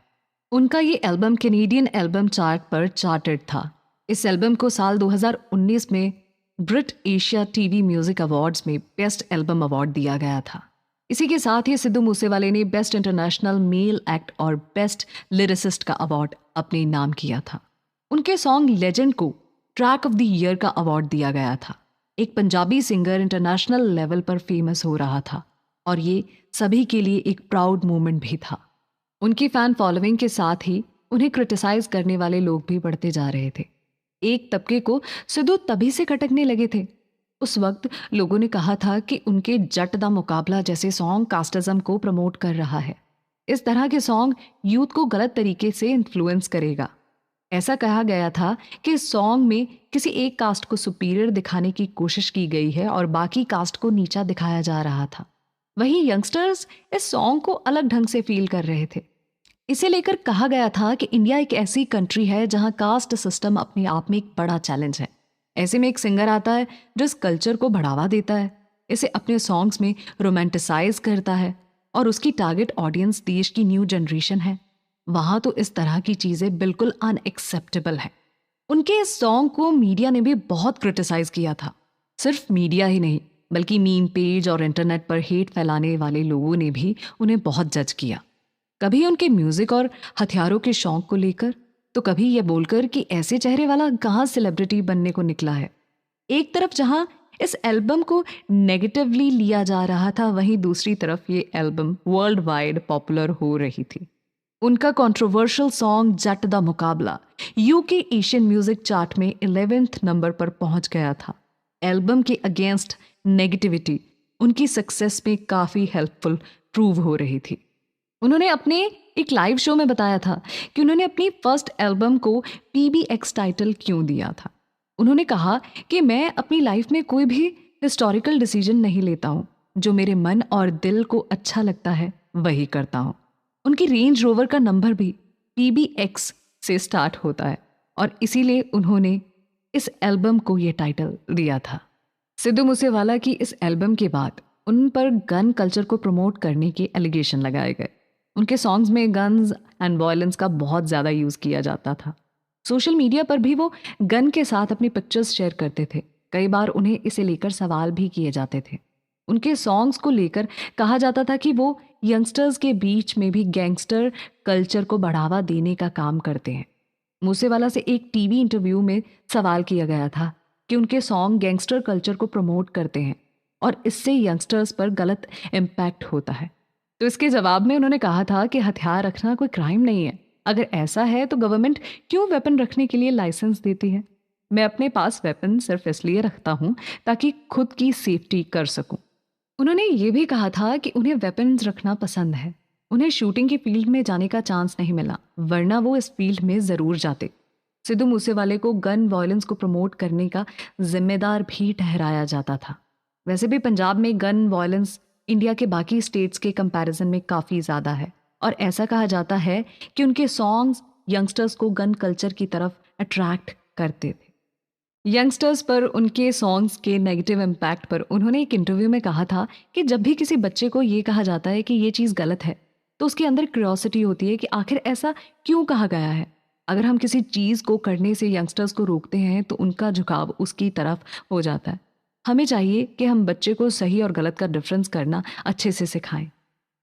S1: उनका ये एल्बम कैनेडियन एल्बम चार्ट पर चार्टेड था। इस एल्बम को साल 2019 में ब्रिट एशिया टीवी म्यूजिक अवार्ड्स में बेस्ट एल्बम अवार्ड दिया गया था। इसी के साथ ही सिद्धू मूसेवाले ने बेस्ट इंटरनेशनल मेल एक्ट और बेस्ट लिरिसिस्ट का अवार्ड अपने नाम किया था। उनके सॉन्ग लेजेंड को ट्रैक ऑफ द ईयर का अवार्ड दिया गया था। एक पंजाबी सिंगर इंटरनेशनल लेवल पर फेमस हो रहा था और ये सभी के लिए एक प्राउड मोमेंट भी था। उनकी फैन फॉलोइंग के साथ ही उन्हें क्रिटिसाइज करने वाले लोग भी बढ़ते जा रहे थे। एक तबके को सिद्धू तभी से खटकने लगे थे। उस वक्त लोगों ने कहा था कि उनके जट दा मुकाबला जैसे सॉन्ग कास्टिज्म को प्रमोट कर रहा है। इस तरह के सॉन्ग यूथ को गलत तरीके से इन्फ्लुएंस करेगा। ऐसा कहा गया था कि इस सॉन्ग में किसी एक कास्ट को सुपीरियर दिखाने की कोशिश की गई है और बाकी कास्ट को नीचा दिखाया जा रहा था। वहीं यंगस्टर्स इस सॉन्ग को अलग ढंग से फील कर रहे थे। इसे लेकर कहा गया था कि इंडिया एक ऐसी कंट्री है जहां कास्ट सिस्टम अपने आप में एक बड़ा चैलेंज है। ऐसे में एक सिंगर आता है जो इस कल्चर को बढ़ावा देता है, इसे अपने सॉन्ग्स में रोमांटिसाइज करता है और उसकी टारगेट ऑडियंस देश की न्यू जनरेशन है। वहां तो इस तरह की चीजें बिल्कुल अनएक्सेप्टेबल है। उनके इस सॉन्ग को मीडिया ने भी बहुत क्रिटिसाइज किया था। सिर्फ मीडिया ही नहीं बल्कि मीम पेज और इंटरनेट पर हेट फैलाने वाले लोगों ने भी उन्हें बहुत जज किया। कभी उनके म्यूजिक और हथियारों के शौक को लेकर, तो कभी ये बोलकर कि ऐसे चेहरे वाला कहाँ सेलिब्रिटी बनने को निकला है। एक तरफ जहां इस एल्बम को नेगेटिवली लिया जा रहा था, वहीं दूसरी तरफ ये एल्बम वर्ल्ड वाइड पॉपुलर हो रही थी। उनका कंट्रोवर्शियल सॉन्ग जट दा मुकाबला यूके एशियन म्यूजिक चार्ट में 11वें नंबर पर पहुंच गया था। एल्बम के अगेंस्ट नेगेटिविटी उनकी सक्सेस में काफ़ी हेल्पफुल प्रूव हो रही थी। उन्होंने अपने एक लाइव शो में बताया था कि उन्होंने अपनी फर्स्ट एल्बम को PBX टाइटल क्यों दिया था। उन्होंने कहा कि मैं अपनी लाइफ में कोई भी हिस्टोरिकल डिसीजन नहीं लेता हूँ, जो मेरे मन और दिल को अच्छा लगता है वही करता हूँ। उनकी रेंज रोवर का नंबर भी PBX से स्टार्ट होता है और इसीलिए उन्होंने इस एल्बम को ये टाइटल दिया था। सिद्धू मूसेवाला की इस एल्बम के बाद उन पर गन कल्चर को प्रमोट करने के एलिगेशन लगाए गए। उनके सॉन्ग्स में गन्स एंड वायलेंस का बहुत ज़्यादा यूज़ किया जाता था। सोशल मीडिया पर भी वो गन के साथ अपनी पिक्चर्स शेयर करते थे। कई बार उन्हें इसे लेकर सवाल भी किए जाते थे। उनके सॉन्ग्स को लेकर कहा जाता था कि वो यंगस्टर्स के बीच में भी गैंगस्टर कल्चर को बढ़ावा देने का काम करते हैं। मूसेवाला से एक टीवी इंटरव्यू में सवाल किया गया था कि उनके सॉन्ग गैंगस्टर कल्चर को प्रमोट करते हैं और इससे यंगस्टर्स पर गलत इम्पैक्ट होता है। तो इसके जवाब में उन्होंने कहा था कि हथियार रखना कोई क्राइम नहीं है। अगर ऐसा है तो गवर्नमेंट क्यों वेपन रखने के लिए लाइसेंस देती है। मैं अपने पास वेपन सिर्फ इसलिए रखता हूँ ताकि खुद की सेफ्टी कर सकूं। उन्होंने ये भी कहा था कि उन्हें वेपन्स रखना पसंद है। उन्हें शूटिंग की फील्ड में जाने का चांस नहीं मिला, वरना वो इस फील्ड में ज़रूर जाते। सिद्धू मूसेवाले को गन वायलेंस को प्रमोट करने का जिम्मेदार भी ठहराया जाता था। वैसे भी पंजाब में गन वायलेंस इंडिया के बाकी स्टेट्स के कंपैरिजन में काफ़ी ज़्यादा है और ऐसा कहा जाता है कि उनके सॉन्ग्स यंगस्टर्स को गन कल्चर की तरफ अट्रैक्ट करते थे। यंगस्टर्स पर उनके सॉन्ग्स के नेगेटिव इम्पैक्ट पर उन्होंने एक इंटरव्यू में कहा था कि जब भी किसी बच्चे को ये कहा जाता है कि ये चीज़ गलत है तो उसके अंदर क्यूरियोसिटी होती है कि आखिर ऐसा क्यों कहा गया है। अगर हम किसी चीज़ को करने से यंगस्टर्स को रोकते हैं तो उनका झुकाव उसकी तरफ हो जाता है। हमें चाहिए कि हम बच्चे को सही और गलत का डिफरेंस करना अच्छे से सिखाएं।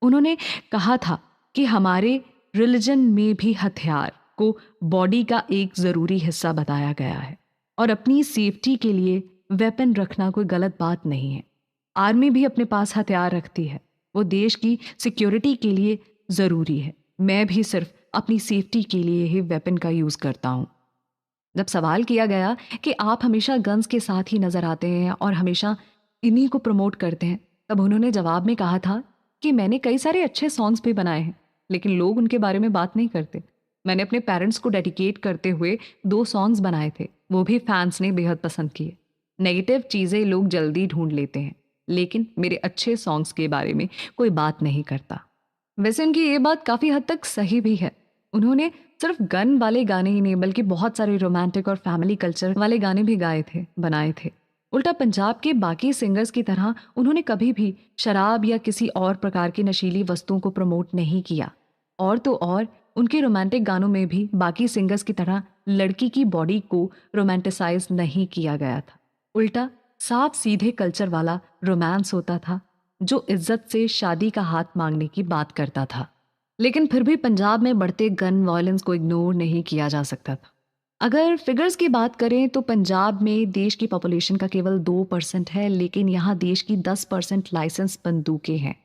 S1: उन्होंने कहा था कि हमारे रिलीजन में भी हथियार को बॉडी का एक ज़रूरी हिस्सा बताया गया है और अपनी सेफ्टी के लिए वेपन रखना कोई गलत बात नहीं है। आर्मी भी अपने पास हथियार रखती है, वो देश की सिक्योरिटी के लिए ज़रूरी है। मैं भी सिर्फ अपनी सेफ्टी के लिए ही वेपन का यूज़ करता हूँ। जब सवाल किया गया कि आप हमेशा गन्स के साथ ही नज़र आते हैं और हमेशा इन्हीं को प्रमोट करते हैं, तब उन्होंने जवाब में कहा था कि मैंने कई सारे अच्छे सॉन्ग्स भी बनाए हैं लेकिन लोग उनके बारे में बात नहीं करते। मैंने अपने पेरेंट्स को डेडिकेट करते हुए 2 सॉन्ग्स बनाए थे, वो भी फैंस ने बेहद पसंद किए। नेगेटिव चीज़ें लोग जल्दी ढूंढ लेते हैं लेकिन मेरे अच्छे सॉन्ग्स के बारे में कोई बात नहीं करता। वैसे उनकी ये बात काफ़ी हद तक सही भी है। उन्होंने सिर्फ गन वाले गाने ही नहीं बल्कि बहुत सारे रोमांटिक और फैमिली कल्चर वाले गाने भी बनाए थे। उल्टा पंजाब के बाकी सिंगर्स की तरह उन्होंने कभी भी शराब या किसी और प्रकार की नशीली वस्तुओं को प्रमोट नहीं किया। और तो और उनके रोमांटिक गानों में भी बाकी सिंगर्स की तरह लड़की की बॉडी को रोमांटिसाइज नहीं किया गया था। उल्टा साफ सीधे कल्चर वाला रोमांस होता था जो इज्जत से शादी का हाथ मांगने की बात करता था। लेकिन फिर भी पंजाब में बढ़ते गन वायलेंस को इग्नोर नहीं किया जा सकता था। अगर फिगर्स की बात करें तो पंजाब में देश की पॉपुलेशन का केवल 2% है लेकिन यहाँ देश की 10% लाइसेंस बंदूकें हैं।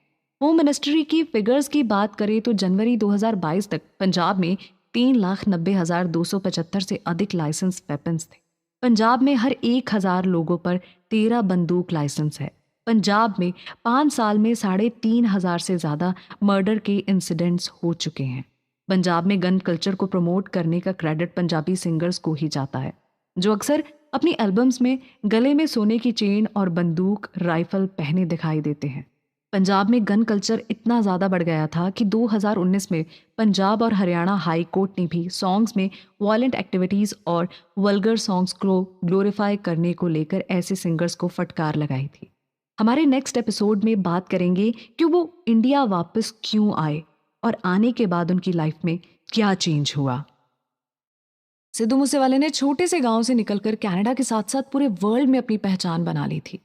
S1: होम मिनिस्ट्री की फिगर्स की बात करें तो जनवरी 2022 तक पंजाब में 3,90,275 से अधिक लाइसेंस वेपन्स थे। पंजाब में हर 1,000 लोगों पर 13 बंदूक लाइसेंस है। पंजाब में 5 साल में 3,500 से ज़्यादा मर्डर के इंसिडेंट्स हो चुके हैं। पंजाब में गन कल्चर को प्रमोट करने का क्रेडिट पंजाबी सिंगर्स को ही जाता है जो अक्सर अपनी एल्बम्स में गले में सोने की चेन और बंदूक राइफल पहने दिखाई देते हैं। पंजाब में गन कल्चर इतना ज़्यादा बढ़ गया था कि 2019 में पंजाब और हरियाणा हाई कोर्ट ने भी सॉन्ग्स में वायलेंट एक्टिविटीज़ और वल्गर सॉन्ग्स को ग्लोरीफाई करने को लेकर ऐसे सिंगर्स को फटकार लगाई थी। हमारे नेक्स्ट एपिसोड में बात करेंगे कि वो इंडिया वापस क्यों आए और आने के बाद उनकी लाइफ में क्या चेंज हुआ। सिद्धू मूसेवाले ने छोटे से गांव से निकलकर कनाडा के साथ साथ पूरे वर्ल्ड में अपनी पहचान बना ली थी।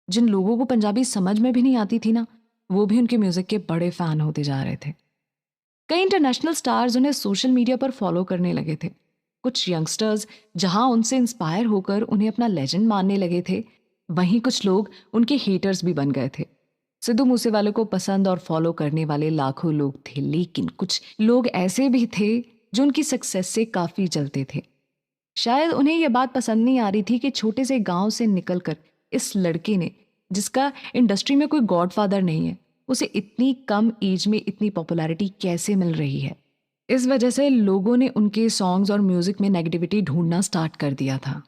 S1: जिन लोगों को पंजाबी समझ में भी नहीं आती थी ना, वो भी उनके म्यूजिक के बड़े फैन होते जा रहे थे। कई इंटरनेशनल स्टार्स उन्हें सोशल मीडिया पर फॉलो करने लगे थे। कुछ यंगस्टर्स जहां उनसे इंस्पायर होकर उन्हें अपना लेजेंड मानने लगे थे, वहीं कुछ लोग उनके हेटर्स भी बन गए थे। सिद्धू मूसेवाले को पसंद और फॉलो करने वाले लाखों लोग थे लेकिन कुछ लोग ऐसे भी थे जो उनकी सक्सेस से काफ़ी जलते थे। शायद उन्हें यह बात पसंद नहीं आ रही थी कि छोटे से गांव से निकलकर इस लड़के ने, जिसका इंडस्ट्री में कोई गॉडफादर नहीं है, उसे इतनी कम एज में इतनी पॉपुलैरिटी कैसे मिल रही है। इस वजह से लोगों ने उनके सॉन्ग्स और म्यूजिक में नेगेटिविटी ढूंढना स्टार्ट कर दिया था।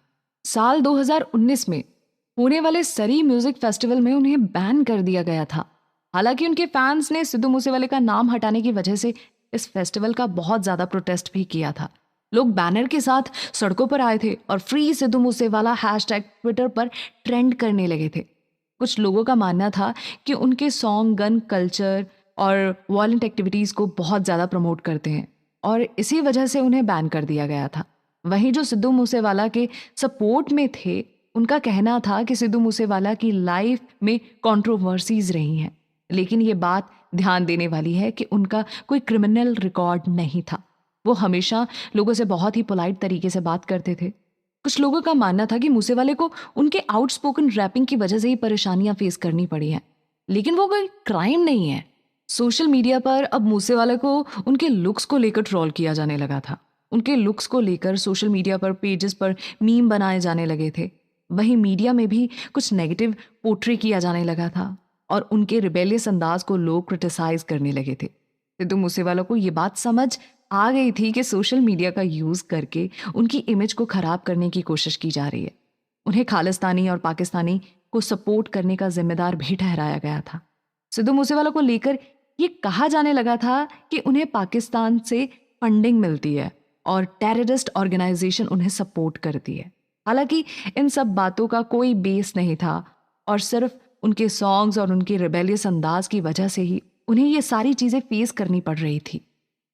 S1: साल 2019 में होने वाले सरी म्यूजिक फेस्टिवल में उन्हें बैन कर दिया गया था। हालांकि उनके फैंस ने सिद्धू मूसेवाले का नाम हटाने की वजह से इस फेस्टिवल का बहुत ज़्यादा प्रोटेस्ट भी किया था। लोग बैनर के साथ सड़कों पर आए थे और free Sidhu Moosewala hashtag Twitter पर ट्रेंड करने लगे थे। कुछ लोगों का मानना था कि उनके सॉन्ग गन कल्चर और वायलेंट एक्टिविटीज़ को बहुत ज़्यादा प्रमोट करते हैं और इसी वजह से उन्हें बैन कर दिया गया था। वहीं जो सिद्धू मूसेवाला के सपोर्ट में थे, उनका कहना था कि सिद्धू मूसेवाला की लाइफ में कंट्रोवर्सीज रही हैं, लेकिन ये बात ध्यान देने वाली है कि उनका कोई क्रिमिनल रिकॉर्ड नहीं था। वो हमेशा लोगों से बहुत ही पोलाइट तरीके से बात करते थे। कुछ लोगों का मानना था कि मूसेवाले को उनके आउटस्पोकन रैपिंग की वजह से ही परेशानियां फेस करनी पड़ी हैं, लेकिन वो कोई क्राइम नहीं है। सोशल मीडिया पर अब मूसेवाले को उनके लुक्स को लेकर ट्रोल किया जाने लगा था। उनके लुक्स को लेकर सोशल मीडिया पर पेजेस पर मीम बनाए जाने लगे थे। वहीं मीडिया में भी कुछ नेगेटिव पोर्ट्रे किया जाने लगा था और उनके रिबेलियस अंदाज को लोग क्रिटिसाइज करने लगे थे। सिद्धू मूसेवाला को ये बात समझ आ गई थी कि सोशल मीडिया का यूज़ करके उनकी इमेज को ख़राब करने की कोशिश की जा रही है। उन्हें खालिस्तानी और पाकिस्तानी को सपोर्ट करने का जिम्मेदार भी ठहराया गया था। सिद्धू मूसेवाला को लेकर ये कहा जाने लगा था कि उन्हें पाकिस्तान से फंडिंग मिलती है और टेररिस्ट ऑर्गेनाइजेशन उन्हें सपोर्ट करती है। हालांकि इन सब बातों का कोई बेस नहीं था और सिर्फ उनके सॉन्ग्स और उनके रिबेलियस अंदाज की वजह से ही उन्हें ये सारी चीज़ें फेस करनी पड़ रही थी।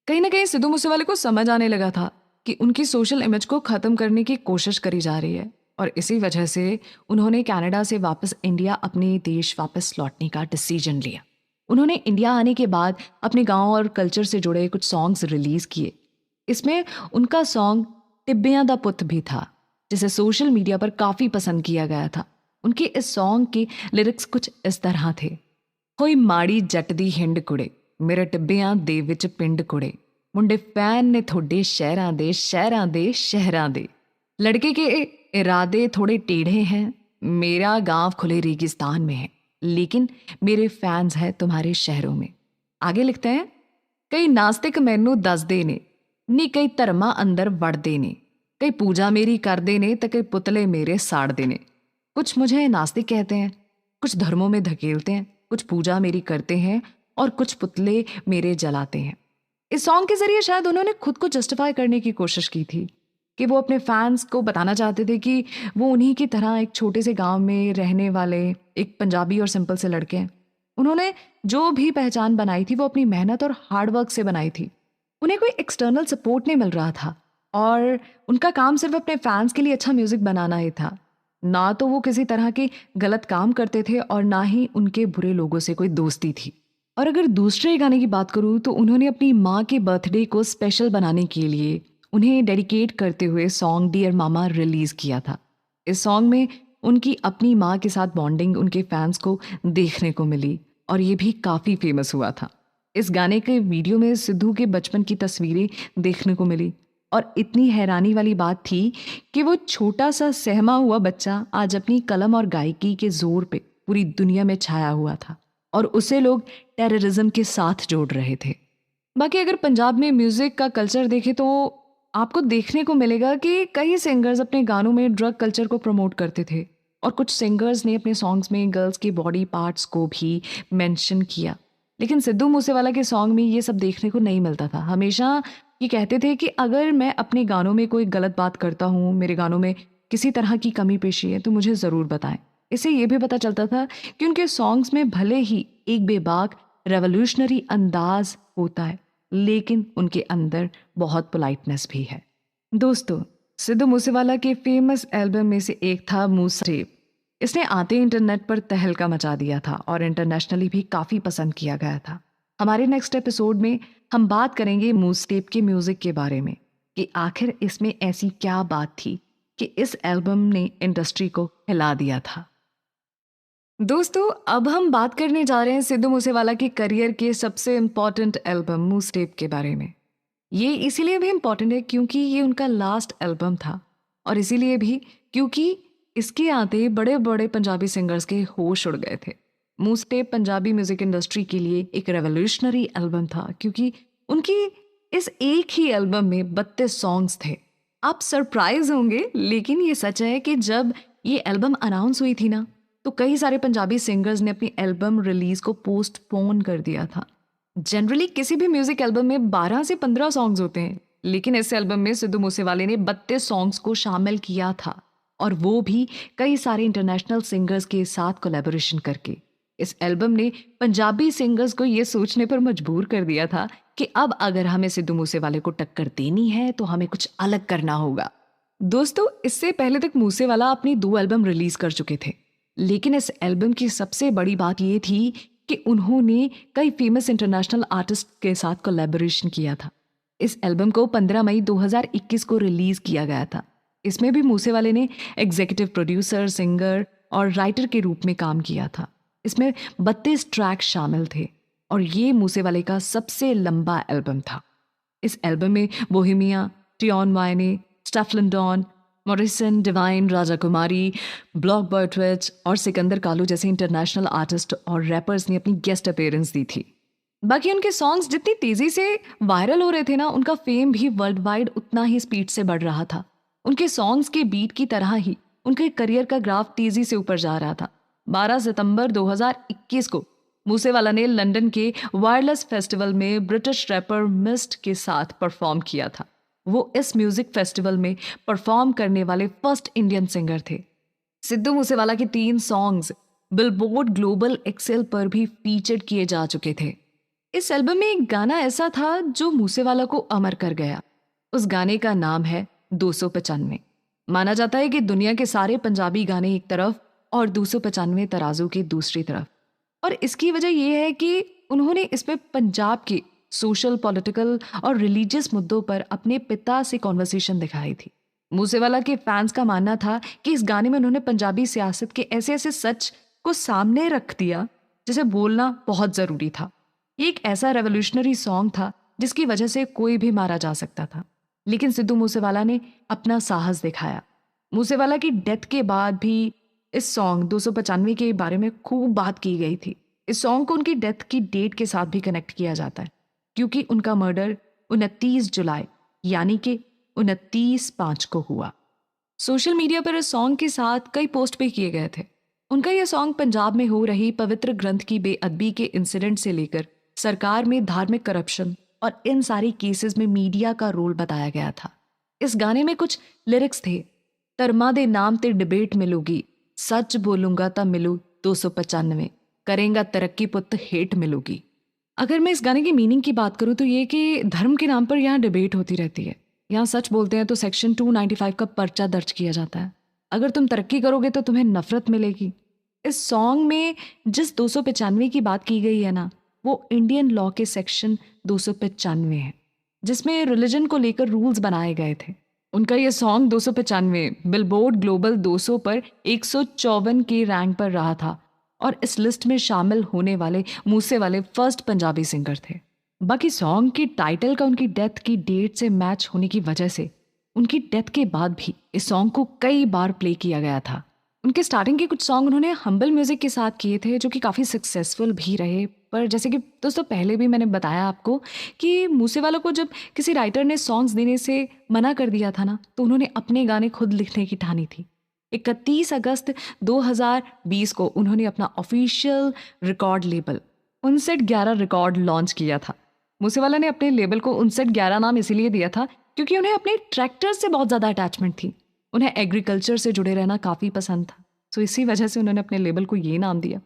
S1: कहीं ना कहीं सिद्धू मूसेवाले को समझ आने लगा था कि उनकी सोशल इमेज को ख़त्म करने की कोशिश करी जा रही है और इसी वजह से उन्होंने कनाडा से वापस इंडिया अपने देश वापस लौटने का डिसीजन लिया। उन्होंने इंडिया आने के बाद अपने गांव और कल्चर से जुड़े कुछ सॉन्ग्स रिलीज़ किए। इसमें उनका सॉन्ग टिब्बियां दा पुत भी था, जिसे सोशल मीडिया पर काफ़ी पसंद किया गया था। उनके इस सॉन्ग के लिरिक्स कुछ इस तरह थे। कोई माड़ी जट दी हिंड कुड़े, मेरे टिब्बियां दे विच पिंड कुड़े, मुंडे फैन ने थोड़े शहरां दे शहरां दे शहरां दे, लड़के के इरादे थोड़े टेढ़े हैं, मेरा गांव खुले रेगिस्तान में है, लेकिन मेरे फैंस हैं तुम्हारे शहरों में। आगे लिखते हैं, कई नास्तिक मैनू दसदे ने नी कई धर्मा अंदर वड़दे ने, कई पूजा मेरी करदे ने तो कई पुतले मेरे साड़दे ने। कुछ मुझे नास्तिक कहते हैं, कुछ धर्मों में धकेलते हैं, कुछ पूजा मेरी करते हैं और कुछ पुतले मेरे जलाते हैं। इस सॉन्ग के जरिए शायद उन्होंने खुद को जस्टिफाई करने की कोशिश की थी कि वो अपने फैंस को बताना चाहते थे कि वो उन्हीं की तरह एक छोटे से गांव में रहने वाले एक पंजाबी और सिंपल से लड़के हैं। उन्होंने जो भी पहचान बनाई थी वो अपनी मेहनत और हार्डवर्क से बनाई थी। उन्हें कोई एक्सटर्नल सपोर्ट नहीं मिल रहा था और उनका काम सिर्फ अपने फैंस के लिए अच्छा म्यूजिक बनाना ही था। ना तो वो किसी तरह के गलत काम करते थे और ना ही उनके बुरे लोगों से कोई दोस्ती थी। और अगर दूसरे गाने की बात करूँ तो उन्होंने अपनी माँ के बर्थडे को स्पेशल बनाने के लिए उन्हें डेडिकेट करते हुए सॉन्ग डियर मामा रिलीज़ किया था। इस सॉन्ग में उनकी अपनी माँ के साथ बॉन्डिंग उनके फैंस को देखने को मिली और ये भी काफ़ी फेमस हुआ था। इस गाने के वीडियो में सिद्धू के बचपन की तस्वीरें देखने को मिली और इतनी हैरानी वाली बात थी कि वो छोटा सा सहमा हुआ बच्चा आज अपनी कलम और गायकी के जोर पे पूरी दुनिया में छाया हुआ था और उसे लोग टेररिज्म के साथ जोड़ रहे थे। बाकी अगर पंजाब में म्यूज़िक का कल्चर देखें तो आपको देखने को मिलेगा कि कई सिंगर्स अपने गानों में ड्रग कल्चर को प्रमोट करते थे और कुछ सिंगर्स ने अपने सॉन्ग्स में गर्ल्स के बॉडी पार्ट्स को भी मेंशन किया। लेकिन सिद्धू मूसेवाला के सॉन्ग में ये सब देखने को नहीं मिलता था। हमेशा ये कहते थे कि अगर मैं अपने गानों में कोई गलत बात करता हूँ, मेरे गानों में किसी तरह की कमी पेशी है तो मुझे ज़रूर बताएं। इससे ये भी पता चलता था कि उनके सॉन्ग्स में भले ही एक बेबाक रेवोल्यूशनरी अंदाज होता है लेकिन उनके अंदर बहुत पोलाइटनेस भी है। दोस्तों, सिद्धू मूसेवाला के फेमस एल्बम में से एक था मूस टेप। इसने आते इंटरनेट पर तहलका मचा दिया था और इंटरनेशनली भी काफ़ी पसंद किया गया था। हमारे नेक्स्ट एपिसोड में हम बात करेंगे मूस टेप के म्यूज़िक के बारे में कि आखिर इसमें ऐसी क्या बात थी कि इस एल्बम ने इंडस्ट्री को हिला दिया था। दोस्तों, अब हम बात करने जा रहे हैं सिद्धू मूसेवाला के करियर के सबसे इम्पॉर्टेंट एल्बम मूस टेप के बारे में। ये इसीलिए भी इम्पॉर्टेंट है क्योंकि ये उनका लास्ट एल्बम था और इसीलिए भी क्योंकि इसके आते बड़े बड़े पंजाबी सिंगर्स के होश उड़ गए थे। मूस टेप पंजाबी म्यूजिक इंडस्ट्री के लिए एक रेवोल्यूशनरी एल्बम था क्योंकि उनकी इस एक ही एल्बम में 32 सॉन्ग्स थे। आप सरप्राइज होंगे लेकिन ये सच है कि जब ये एल्बम अनाउंस हुई थी ना तो कई सारे पंजाबी सिंगर्स ने अपनी एल्बम रिलीज को पोस्टपोन कर दिया था। जनरली किसी भी म्यूजिक एल्बम में 12 से 15 सॉन्ग्स होते हैं लेकिन इस एल्बम में सिद्धू मूसेवाले ने 32 सॉन्ग्स को शामिल किया था और वो भी कई सारे इंटरनेशनल सिंगर्स के साथ कोलैबोरेशन करके। इस एल्बम ने पंजाबी सिंगर्स को ये सोचने पर मजबूर कर दिया था कि अब अगर हमें सिद्धू मूसेवाले को टक्कर देनी है तो हमें कुछ अलग करना होगा। दोस्तों, इससे पहले तक मूसेवाला अपनी 2 एल्बम रिलीज कर चुके थे लेकिन इस एल्बम की सबसे बड़ी बात ये थी कि उन्होंने कई फेमस इंटरनेशनल आर्टिस्ट के साथ कोलैबोरेशन किया था। इस एल्बम को 15 मई 2021 को रिलीज किया गया था। इसमें भी मूसेवाले ने एग्जीक्यूटिव प्रोड्यूसर, सिंगर और राइटर के रूप में काम किया था। इसमें 32 ट्रैक शामिल थे और ये मूसेवाले का सबसे लंबा एल्बम था। इस एल्बम में बोहेमिया, टियॉन वाइने, स्टेफलन डॉन, मॉरिसन, डिवाइन, राजा कुमारी, ब्लॉक बॉय ट्विच और सिकंदर कालू जैसे इंटरनेशनल आर्टिस्ट और रैपर्स ने अपनी गेस्ट अपीयरेंस दी थी। बाकी उनके सॉन्ग्स जितनी तेजी से वायरल हो रहे थे ना, उनका फेम भी वर्ल्ड वाइड उतना ही स्पीड से बढ़ रहा था। उनके सॉन्ग्स के बीट की तरह ही उनके करियर का ग्राफ तेजी से ऊपर जा रहा था। 12 सितंबर 2021 को मूसेवाला ने लंदन के वायरलेस फेस्टिवल में ब्रिटिश रैपर मिस्ट के साथ परफॉर्म किया था। वो इस म्यूजिक फेस्टिवल में परफॉर्म करने वाले फर्स्ट इंडियन सिंगर थे। सिद्धू मूसेवाला के 3 सॉन्ग्स बिलबोर्ड ग्लोबल एक्सेल पर भी फीचर किए जा चुके थे। इस एल्बम में एक गाना ऐसा था जो मूसेवाला को अमर कर गया। उस गाने का नाम है 295। माना जाता है कि दुनिया के सारे पंजाबी गाने एक तरफ और 295 तराजू की दूसरी तरफ, और इसकी वजह यह है कि उन्होंने इसमें पंजाब के सोशल, पॉलिटिकल और रिलीजियस मुद्दों पर अपने पिता से कॉन्वर्सेशन दिखाई थी। मूसेवाला के फैंस का मानना था कि इस गाने में उन्होंने पंजाबी सियासत के ऐसे ऐसे सच को सामने रख दिया जिसे बोलना बहुत ज़रूरी था। ये एक ऐसा रेवोल्यूशनरी सॉन्ग था जिसकी वजह से कोई भी मारा जा सकता था, लेकिन सिद्धू मूसेवाला ने अपना साहस दिखाया। मूसेवाला की डेथ के बाद भी इस सॉन्ग 295 के बारे में खूब बात की गई थी। इस सॉन्ग को उनकी डेथ की डेट के साथ भी कनेक्ट किया जाता है, क्योंकि उनका मर्डर 29 जुलाई यानी कि 29/5 को हुआ। सोशल मीडिया पर इस सॉन्ग के साथ कई पोस्ट भी किए गए थे। उनका यह सॉन्ग पंजाब में हो रही पवित्र ग्रंथ की बेअदबी के इंसिडेंट से लेकर सरकार में धार्मिक करप्शन और इन सारी केसेस में मीडिया का रोल बताया गया था। इस गाने में कुछ लिरिक्स थे, धर्मा दे नाम ते डिबेट मिलूगी, सच बोलूंगा ता मिलू 295, करेंगा तरक्की पुत हेट मिलूगी। अगर मैं इस गाने की मीनिंग की बात करूं तो ये कि धर्म के नाम पर यहाँ डिबेट होती रहती है। यहाँ सच बोलते हैं तो सेक्शन 295 का पर्चा दर्ज किया जाता है। अगर तुम तरक्की करोगे तो तुम्हें नफरत मिलेगी। इस सॉन्ग में जिस 295 की बात की गई है ना, वो इंडियन लॉ के सेक्शन 295 है, जिसमें रिलीजन को लेकर रूल्स बनाए गए थे। उनका ये सॉन्ग 295 बिलबोर्ड ग्लोबल 200 पर 154 के रैंक पर रहा था और इस लिस्ट में शामिल होने वाले मूसेवाले फर्स्ट पंजाबी सिंगर थे। बाकी सॉन्ग की टाइटल का उनकी डेथ की डेट से मैच होने की वजह से उनकी डेथ के बाद भी इस सॉन्ग को कई बार प्ले किया गया था। उनके स्टार्टिंग के कुछ सॉन्ग उन्होंने हम्बल म्यूजिक के साथ किए थे, जो कि काफ़ी सक्सेसफुल भी रहे। पर जैसे कि दोस्तों पहले भी मैंने बताया आपको कि मूसेवाला को जब किसी राइटर ने सॉन्ग्स देने से मना कर दिया था ना, तो उन्होंने अपने गाने खुद लिखने की ठानी थी। 31 अगस्त 2020 को उन्होंने अपना official record label 5911 record launch किया था। मूसेवाला ने अपने लेबल को 5911 नाम इसीलिए दिया था क्योंकि उन्हें अपने ट्रैक्टर से बहुत ज़्यादा अटैचमेंट थी। उन्हें एग्रीकल्चर से जुड़े रहना काफ़ी पसंद था, तो इसी वजह से उन्होंने अपने लेबल को ये नाम दिया।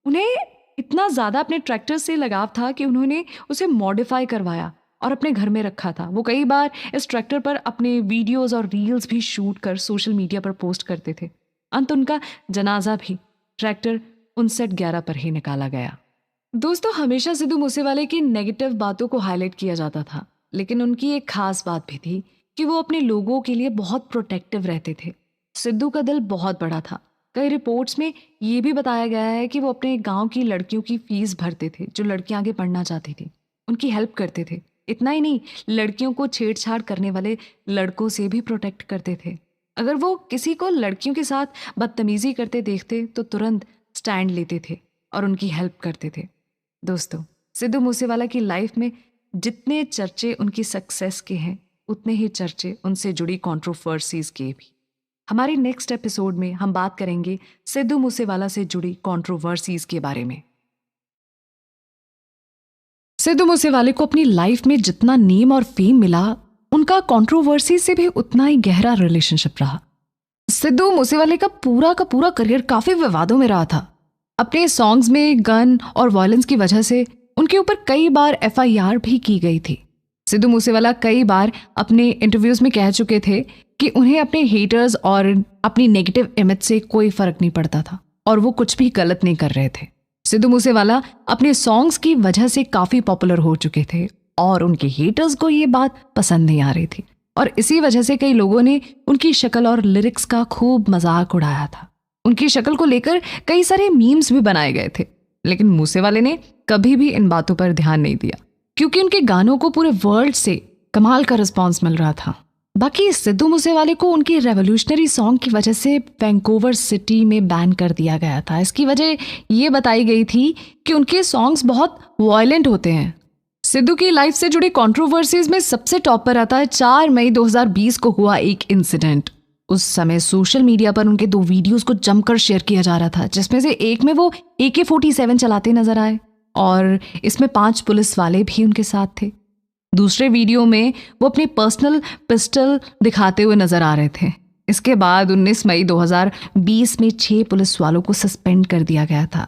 S1: उन्हें इतना ज़्यादा अपने ट्रैक्टर से लगाव था कि उन्होंने उसे मॉडिफाई करवाया और अपने घर में रखा था। वो कई बार इस ट्रैक्टर पर अपने वीडियोज़ और रील्स भी शूट कर सोशल मीडिया पर पोस्ट करते थे। अंत उनका जनाजा भी ट्रैक्टर 5911 पर ही निकाला गया। दोस्तों हमेशा सिद्धू मूसेवाले की नेगेटिव बातों को हाईलाइट किया जाता था, लेकिन उनकी एक खास बात भी थी कि वो अपने लोगों के लिए बहुत प्रोटेक्टिव रहते थे। सिद्धू का दिल बहुत बड़ा था। कई रिपोर्ट्स में ये भी बताया गया है कि वो अपने गांव की लड़कियों की फीस भरते थे जो लड़कियां आगे पढ़ना चाहती थी, उनकी हेल्प करते थे। इतना ही नहीं, लड़कियों को छेड़छाड़ करने वाले लड़कों से भी प्रोटेक्ट करते थे। अगर वो किसी को लड़कियों के साथ बदतमीजी करते देखते तो तुरंत स्टैंड लेते थे और उनकी हेल्प करते थे। दोस्तों सिद्धू मूसेवाला की लाइफ में जितने चर्चे उनकी सक्सेस के हैं, उतने ही चर्चे उनसे जुड़ी कंट्रोवर्सीज के भी। हमारी नेक्स्ट एपिसोड में हम बात करेंगे सिद्धू मूसेवाला से जुड़ी कंट्रोवर्सीज के बारे में। सिद्धू मूसेवाले को अपनी लाइफ में जितना नेम और फेम मिला, उनका कंट्रोवर्सी से भी उतना ही गहरा रिलेशनशिप रहा। सिद्धू मूसेवाले का पूरा करियर काफी विवादों में रहा था। अपने सॉन्ग्स में गन और वायलेंस की वजह से उनके ऊपर कई बार FIR भी की गई थी। सिद्धू मूसेवाला कई बार अपने इंटरव्यूज में कह चुके थे कि उन्हें अपने हेटर्स और अपनी नेगेटिव इमेज से कोई फर्क नहीं पड़ता था और वो कुछ भी गलत नहीं कर रहे थे। सिद्धू मूसेवाला अपने सॉन्ग्स की वजह से काफी पॉपुलर हो चुके थे और उनके हेटर्स को ये बात पसंद नहीं आ रही थी, और इसी वजह से कई लोगों ने उनकी शक्ल और लिरिक्स का खूब मजाक उड़ाया था। उनकी शक्ल को लेकर कई सारे मीम्स भी बनाए गए थे, लेकिन मूसेवाले ने कभी भी इन बातों पर ध्यान नहीं दिया क्योंकि उनके गानों को पूरे वर्ल्ड से कमाल का रिस्पॉन्स मिल रहा था। बाकी सिद्धू मूसेवाले को उनकी रेवोल्यूशनरी सॉन्ग की वजह से वैंकूवर सिटी में बैन कर दिया गया था। इसकी वजह ये बताई गई थी कि उनके सॉन्ग्स बहुत वायलेंट होते हैं। सिद्धू की लाइफ से जुड़ी कंट्रोवर्सीज में सबसे टॉप पर आता है 4 मई 2020 को हुआ एक इंसिडेंट। उस समय सोशल मीडिया पर उनके 2 वीडियोस को जमकर शेयर किया जा रहा था, जिसमें से एक में वो AK-47 चलाते नजर आए और इसमें 5 पुलिस वाले भी उनके साथ थे। दूसरे वीडियो में वो अपनी पर्सनल पिस्टल दिखाते हुए नजर आ रहे थे। इसके बाद 19 मई 2020 में 6 पुलिस वालों को सस्पेंड कर दिया गया था।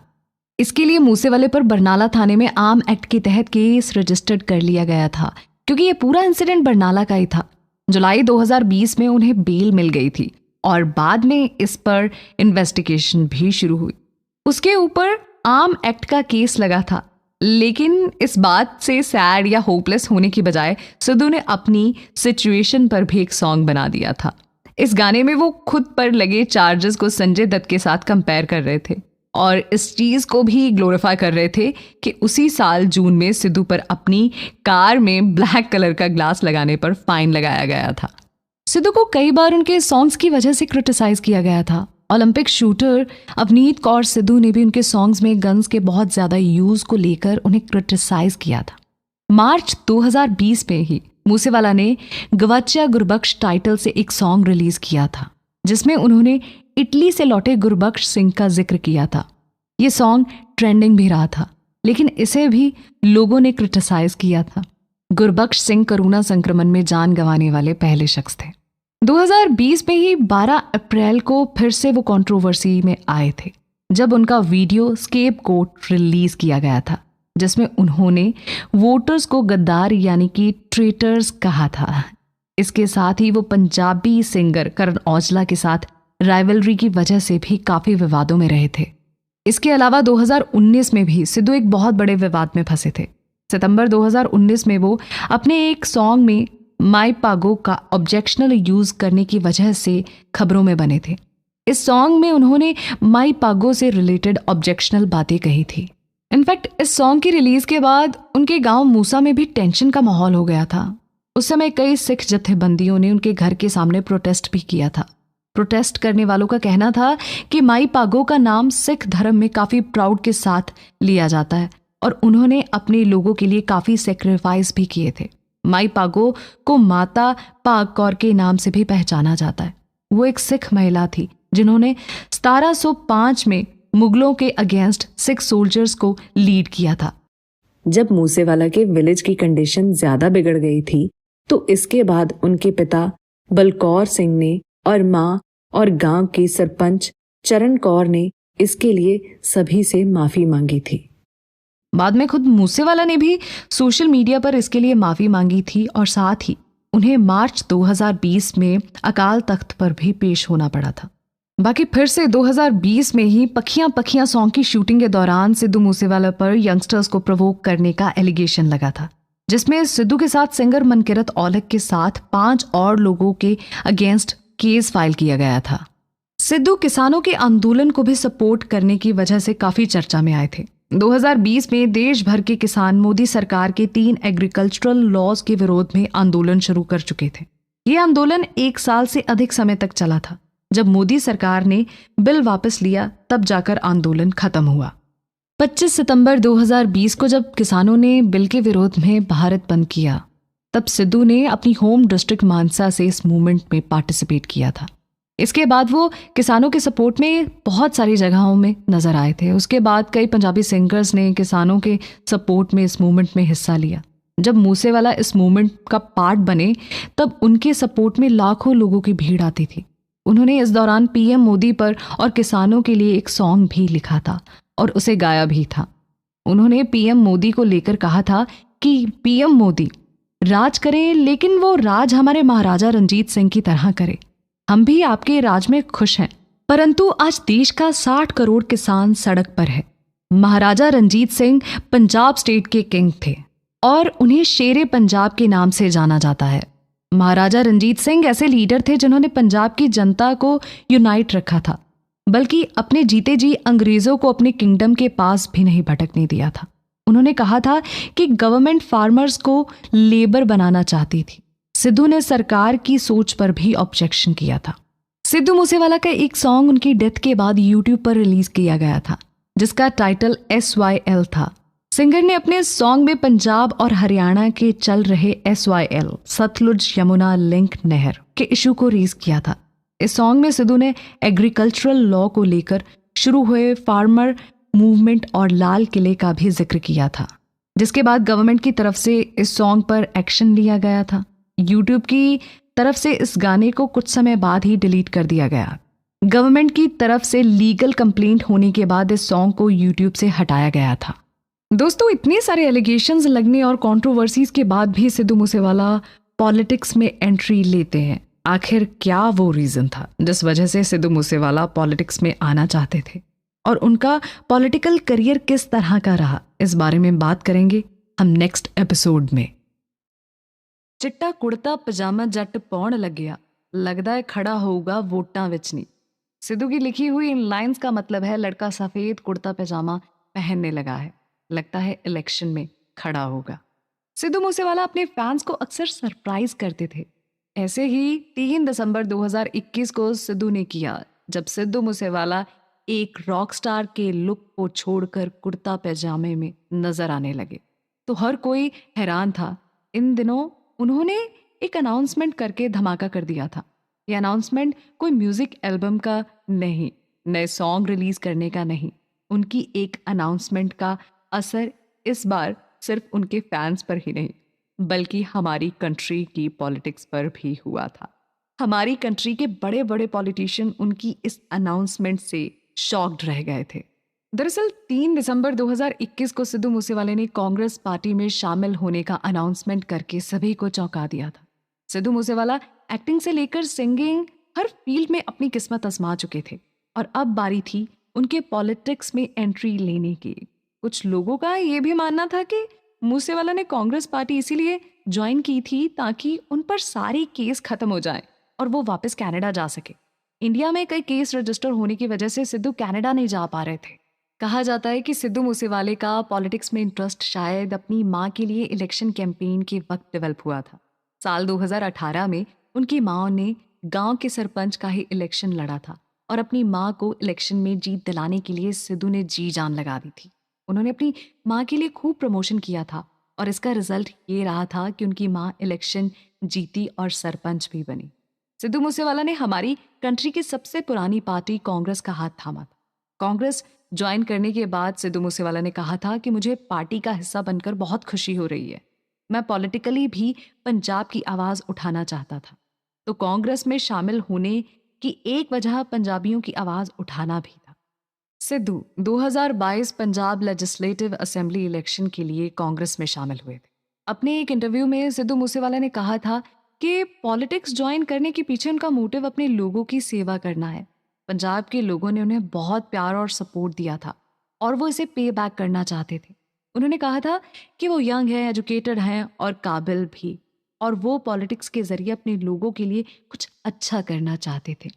S1: इसके लिए मूसेवाले पर बरनाला थाने में आर्म एक्ट के तहत केस रजिस्टर्ड कर लिया गया था, क्योंकि ये पूरा इंसिडेंट बरनाला का ही था। जुलाई 2020 में उन्हें बेल मिल गई थी और बाद में इस पर इन्वेस्टिगेशन भी शुरू हुई। उसके ऊपर आर्म एक्ट का केस लगा था, लेकिन इस बात से सैड या होपलेस होने की बजाय सिद्धू ने अपनी सिचुएशन पर भी एक सॉन्ग बना दिया था। इस गाने में वो खुद पर लगे चार्जेस को संजय दत्त के साथ कंपेयर कर रहे थे और इस चीज को भी ग्लोरीफाई कर रहे थे कि उसी साल जून में सिद्धू पर अपनी कार में ब्लैक कलर का ग्लास लगाने पर फाइन लगाया गया था। सिद्धू को कई बार उनके सॉन्ग्स की वजह से क्रिटिसाइज किया गया था। ओलंपिक शूटर अवनीत कौर सिद्धू ने भी उनके सॉन्ग्स में गन्स के बहुत ज्यादा यूज को लेकर उन्हें क्रिटिसाइज किया था। मार्च 2020 में ही मूसेवाला ने गवाचा गुरबख्श टाइटल से एक सॉन्ग रिलीज किया था, जिसमें उन्होंने इटली से लौटे गुरबख्श सिंह का जिक्र किया था। ये सॉन्ग ट्रेंडिंग भी रहा था, लेकिन इसे भी लोगों ने क्रिटिसाइज किया था। गुरबख्श सिंह कोरोना संक्रमण में जान गंवाने वाले पहले शख्स थे। 2020 में ही 12 अप्रैल को फिर से वो कंट्रोवर्सी में आए थे, जब उनका वीडियो स्केपगोट रिलीज किया गया था, जिसमें उन्होंने वोटर्स को गद्दार यानी कि ट्रेटर्स कहा था। इसके साथ ही वो पंजाबी सिंगर करण औजला के साथ राइवलरी की वजह से भी काफी विवादों में रहे थे। इसके अलावा 2019 में भी सिद्धू एक बहुत बड़े विवाद में फंसे थे। सितंबर 2019 में वो अपने एक सॉन्ग में माई पागो का ऑब्जेक्शनल यूज करने की वजह से खबरों में बने थे। इस सॉन्ग में उन्होंने माई पागो से रिलेटेड ऑब्जेक्शनल बातें कही थी। इनफैक्ट इस सॉन्ग की रिलीज के बाद उनके गांव मूसा में भी टेंशन का माहौल हो गया था। उस समय कई सिख जत्थेबंदियों ने उनके घर के सामने प्रोटेस्ट भी किया था। प्रोटेस्ट करने वालों का कहना था कि माई पागो का नाम सिख धर्म में काफी प्राउड के साथ लिया जाता है और उन्होंने अपने लोगों के लिए काफी सेक्रीफाइस भी किए थे। माई पागो को माता पाग कौर के नाम से भी पहचाना जाता है। वो एक सिख महिला थी जिन्होंने 1705 में मुगलों के अगेंस्ट सिख सोल्जर्स को लीड किया था।
S2: जब मूसेवाला के विलेज की कंडीशन ज्यादा बिगड़ गई थी, तो इसके बाद उनके पिता बलकौर सिंह ने और माँ और गांव की सरपंच चरण कौर ने इसके लिए सभी से माफी मांगी थी।
S1: बाद में खुद मूसेवाला ने भी सोशल मीडिया पर इसके लिए माफी मांगी थी और साथ ही उन्हें मार्च 2020 में अकाल तख्त पर भी पेश होना पड़ा था। बाकी फिर से 2020 में ही पखियां पखियां सॉन्ग की शूटिंग के दौरान सिद्धू मूसेवाला पर यंगस्टर्स को प्रोवोक करने का एलिगेशन लगा था, जिसमें सिद्धू के साथ सिंगर मनकिरत औलख के साथ 5 और लोगों के अगेंस्ट केस फाइल किया गया था। सिद्धू किसानों के आंदोलन को भी सपोर्ट करने की वजह से काफी चर्चा में आए थे। 2020 में देश भर के किसान मोदी सरकार के 3 एग्रीकल्चरल लॉज के विरोध में आंदोलन शुरू कर चुके थे। ये आंदोलन 1 साल से अधिक समय तक चला था। जब मोदी सरकार ने बिल वापस लिया, तब जाकर आंदोलन खत्म हुआ। 25 सितंबर 2020 को जब किसानों ने बिल के विरोध में भारत बंद किया, तब सिद्धू ने अपनी होम डिस्ट्रिक्ट मानसा से इस मूवमेंट में पार्टिसिपेट किया था। इसके बाद वो किसानों के सपोर्ट में बहुत सारी जगहों में नजर आए थे। उसके बाद कई पंजाबी सिंगर्स ने किसानों के सपोर्ट में इस मूवमेंट में हिस्सा लिया। जब मूसेवाला इस मूवमेंट का पार्ट बने, तब उनके सपोर्ट में लाखों लोगों की भीड़ आती थी। उन्होंने इस दौरान पीएम मोदी पर और किसानों के लिए एक सॉन्ग भी लिखा था और उसे गाया भी था। उन्होंने पीएम मोदी को लेकर कहा था कि पीएम मोदी राज करें, लेकिन वो राज हमारे महाराजा रंजीत सिंह की तरह करे। हम भी आपके राज में खुश हैं, परंतु आज देश का 60 करोड़ किसान सड़क पर है। महाराजा रंजीत सिंह पंजाब स्टेट के किंग थे और उन्हें शेरे पंजाब के नाम से जाना जाता है। महाराजा रंजीत सिंह ऐसे लीडर थे जिन्होंने पंजाब की जनता को यूनाइट रखा था, बल्कि अपने जीते जी अंग्रेजों को अपने किंगडम के पास भी नहीं भटकने दिया था। उन्होंने कहा था कि गवर्नमेंट फार्मर्स को लेबर बनाना चाहती थी। सिद्धू ने सरकार की सोच पर भी ऑब्जेक्शन किया था। सिद्धू मूसेवाला का एक सॉन्ग उनकी डेथ के बाद यूट्यूब पर रिलीज किया गया था, जिसका टाइटल SYL था। सिंगर ने अपने सॉन्ग में पंजाब और हरियाणा के चल रहे SYL सतलुज यमुना लिंक नहर के इशू को रेज किया था। इस सॉन्ग में सिद्धू ने एग्रीकल्चरल लॉ को लेकर शुरू हुए फार्मर मूवमेंट और लाल किले का भी जिक्र किया था, जिसके बाद गवर्नमेंट की तरफ से इस सॉन्ग पर एक्शन लिया गया था। यूट्यूब की तरफ से इस गाने को कुछ समय बाद ही डिलीट कर दिया गया। गवर्नमेंट की तरफ से लीगल कंप्लेंट होने के बाद इस सॉन्ग को यूट्यूब से हटाया गया था। दोस्तों, इतने सारे एलिगेशंस लगने और कंट्रोवर्सीज के बाद भी सिद्धू मूसेवाला पॉलिटिक्स में एंट्री लेते हैं। आखिर क्या वो रीजन था जिस वजह से सिद्धू मूसेवाला पॉलिटिक्स में आना चाहते थे, और उनका पॉलिटिकल करियर किस तरह का रहा, इस बारे में बात करेंगे हम नेक्स्ट एपिसोड में। चिट्टा कुड़ता पजामा जट पाउण लग्या, लगदा है खड़ा होगा वोटां विच नहीं। सिद्धू की लिखी हुई इन लाइंस का मतलब है लड़का सफेद कुर्ता पजामा पहनने लगा है, लगता है इलेक्शन में खड़ा होगा। सिद्धू मूसेवाला अपने फैंस को अक्सर सरप्राइज करते थे। ऐसे ही 3 दिसंबर 2021 को सिद्धू ने किया, जब सिद्धू मूसेवाला एक रॉक स्टार के लुक को छोड़कर कुर्ता पैजामे में नजर आने लगे तो हर कोई हैरान था। इन दिनों उन्होंने एक अनाउंसमेंट करके धमाका कर दिया था। यह अनाउंसमेंट कोई म्यूजिक एल्बम का नहीं, नए सॉन्ग रिलीज करने का नहीं। उनकी एक अनाउंसमेंट का असर इस बार सिर्फ उनके फैंस पर ही नहीं, बल्कि हमारी कंट्री की पॉलिटिक्स पर भी हुआ था। हमारी कंट्री के बड़े बड़े पॉलिटिशियन उनकी इस अनाउंसमेंट से शॉक्ड रह गए थे। दरअसल 3 दिसंबर 2021 को सिद्धू मूसेवाले ने कांग्रेस पार्टी में शामिल होने का अनाउंसमेंट करके सभी को चौंका दिया था। सिद्धू मूसेवाला एक्टिंग से लेकर सिंगिंग हर फील्ड में अपनी किस्मत आजमा चुके थे और अब बारी थी उनके पॉलिटिक्स में एंट्री लेने की। कुछ लोगों का ये भी मानना था कि मूसेवाला ने कांग्रेस पार्टी इसीलिए ज्वाइन की थी ताकि उन पर सारे केस खत्म हो जाएं और वो वापस कनाडा जा सके। इंडिया में कई केस रजिस्टर होने की वजह से सिद्धू कनाडा नहीं जा पा रहे थे। कहा जाता है कि सिद्धू मूसेवाले का पॉलिटिक्स में इंटरेस्ट शायद अपनी माँ के लिए इलेक्शन कैंपेन के वक्त डेवलप हुआ था। साल 2018 में उनकी माँ ने गांव के सरपंच का ही इलेक्शन लड़ा था और अपनी माँ को इलेक्शन में जीत दिलाने के लिए सिद्धू ने जी जान लगा दी थी। उन्होंने अपनी माँ के लिए खूब प्रमोशन किया था और इसका रिजल्ट ये रहा था कि उनकी माँ इलेक्शन जीती और सरपंच भी बनी। सिद्धू मूसेवाला ने हमारी कंट्री की सबसे पुरानी पार्टी कांग्रेस का हाथ थामा था। कांग्रेस ज्वाइन करने के बाद सिद्धू मूसेवाला ने कहा था कि मुझे पार्टी का हिस्सा बनकर बहुत खुशी हो रही है। मैं पॉलिटिकली भी पंजाब की आवाज़ उठाना चाहता था। तो कांग्रेस में शामिल होने की एक वजह पंजाबियों की आवाज़ उठाना भी था। Sidhu 2022 Punjab legislative assembly election के लिए कांग्रेस में शामिल हुए थे। अपने एक इंटरव्यू में सिद्धू मूसेवाला ने कहा था कि पॉलिटिक्स ज्वाइन करने के पीछे उनका मोटिव अपने लोगों की सेवा करना है। पंजाब के लोगों ने उन्हें बहुत प्यार और सपोर्ट दिया था और वो इसे पे बैक करना चाहते थे। उन्होंने कहा था कि वो यंग हैं, एजुकेटेड हैं और काबिल भी, और वो पॉलिटिक्स के जरिए अपने लोगों के लिए कुछ अच्छा करना चाहते थे।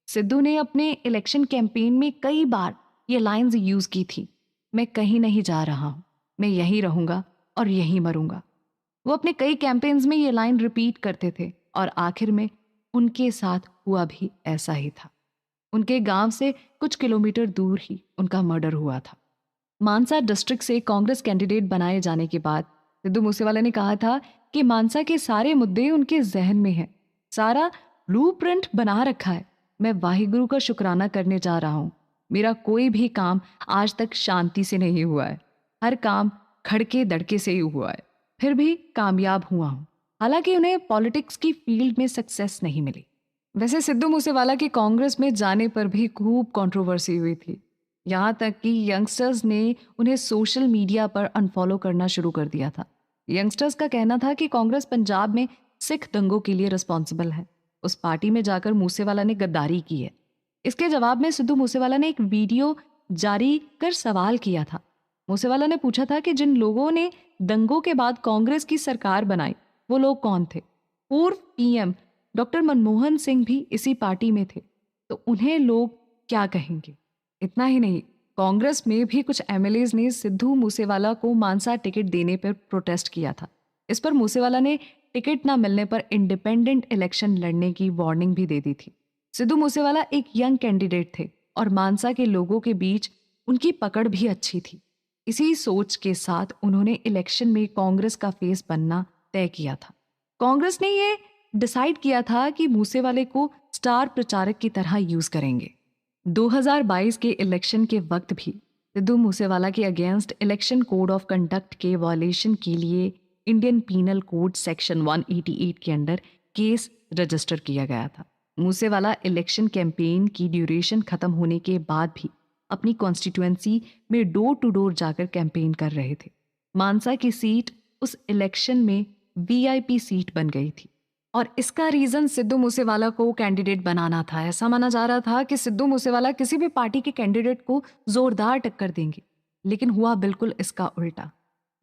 S1: सिद्धू ने अपने इलेक्शन कैंपेन में कई बार ये लाइंस यूज़ की थी, मैं कहीं नहीं जा रहा हूँ, मैं यहीं रहूँगा और यहीं मरूंगा। वो अपने कई कैंपेन्स में ये लाइन रिपीट करते थे और आखिर में उनके साथ हुआ भी ऐसा ही था। उनके गांव से कुछ किलोमीटर दूर ही उनका मर्डर हुआ था। मानसा डिस्ट्रिक्ट से कांग्रेस कैंडिडेट बनाए जाने के बाद सिद्धू मूसेवाला ने कहा था कि मानसा के सारे मुद्दे उनके जहन में हैं, सारा ब्लूप्रिंट बना रखा है। मैं वाहिगुरु का शुक्राना करने जा रहा हूँ। मेरा कोई भी काम आज तक शांति से नहीं हुआ है, हर काम खड़के दड़के से ही हुआ है, फिर भी कामयाब हुआ हूँ। हालांकि उन्हें पॉलिटिक्स की फील्ड में सक्सेस नहीं मिली। वैसे सिद्धू मूसेवाला के कांग्रेस में जाने पर भी खूब कंट्रोवर्सी हुई थी, यहाँ तक कि यंगस्टर्स ने उन्हें सोशल मीडिया पर अनफॉलो करना शुरू कर दिया था। यंगस्टर्स का कहना था कि कांग्रेस पंजाब में सिख दंगों के लिए रिस्पॉन्सिबल है। उस पार्टी में जाकर मूसेवाला ने गद्दारी की है। इसके जवाब में सिद्धू मूसेवाला ने एक वीडियो जारी कर सवाल किया था। मूसेवाला ने पूछा था कि जिन लोगों ने दंगों के बाद कांग्रेस की सरकार बनाई वो लोग कौन थे। पूर्व पीएम डॉक्टर मनमोहन सिंह भी इसी पार्टी में थे, तो उन्हें लोग क्या कहेंगे। इतना ही नहीं, कांग्रेस में भी कुछ एमएलएज ने सिद्धू मूसेवाला को मानसा टिकट देने पर प्रोटेस्ट किया था। इस पर मूसेवाला ने टिकट ना मिलने पर इंडिपेंडेंट इलेक्शन लड़ने की वार्निंग भी दे दी थी। सिद्धू मूसेवाला एक यंग कैंडिडेट थे और मानसा के लोगों के बीच उनकी पकड़ भी अच्छी थी। इसी सोच के साथ उन्होंने इलेक्शन में कांग्रेस का फेस बनना तय किया था। कांग्रेस ने ये डिसाइड किया था कि मूसेवाले को स्टार प्रचारक की तरह यूज करेंगे। 2022 के इलेक्शन के वक्त भी सिद्धू मूसेवाला के against election code of conduct के वॉयलेशन के लिए इंडियन पीनल कोड सेक्शन 188 के अंडर केस रजिस्टर किया गया था। मूसेवाला इलेक्शन कैंपेन की ड्यूरेशन खत्म होने के बाद भी अपनी कॉन्स्टिट्यूएंसी में डोर टू डोर जाकर कैंपेन कर रहे थे। मानसा की सीट उस इलेक्शन में वीआईपी सीट बन गई थी और इसका रीजन सिद्धू मूसेवाला को कैंडिडेट बनाना था। ऐसा माना जा रहा था कि सिद्धू मूसेवाला किसी भी पार्टी के कैंडिडेट को जोरदार टक्कर देंगे, लेकिन हुआ बिल्कुल इसका उल्टा।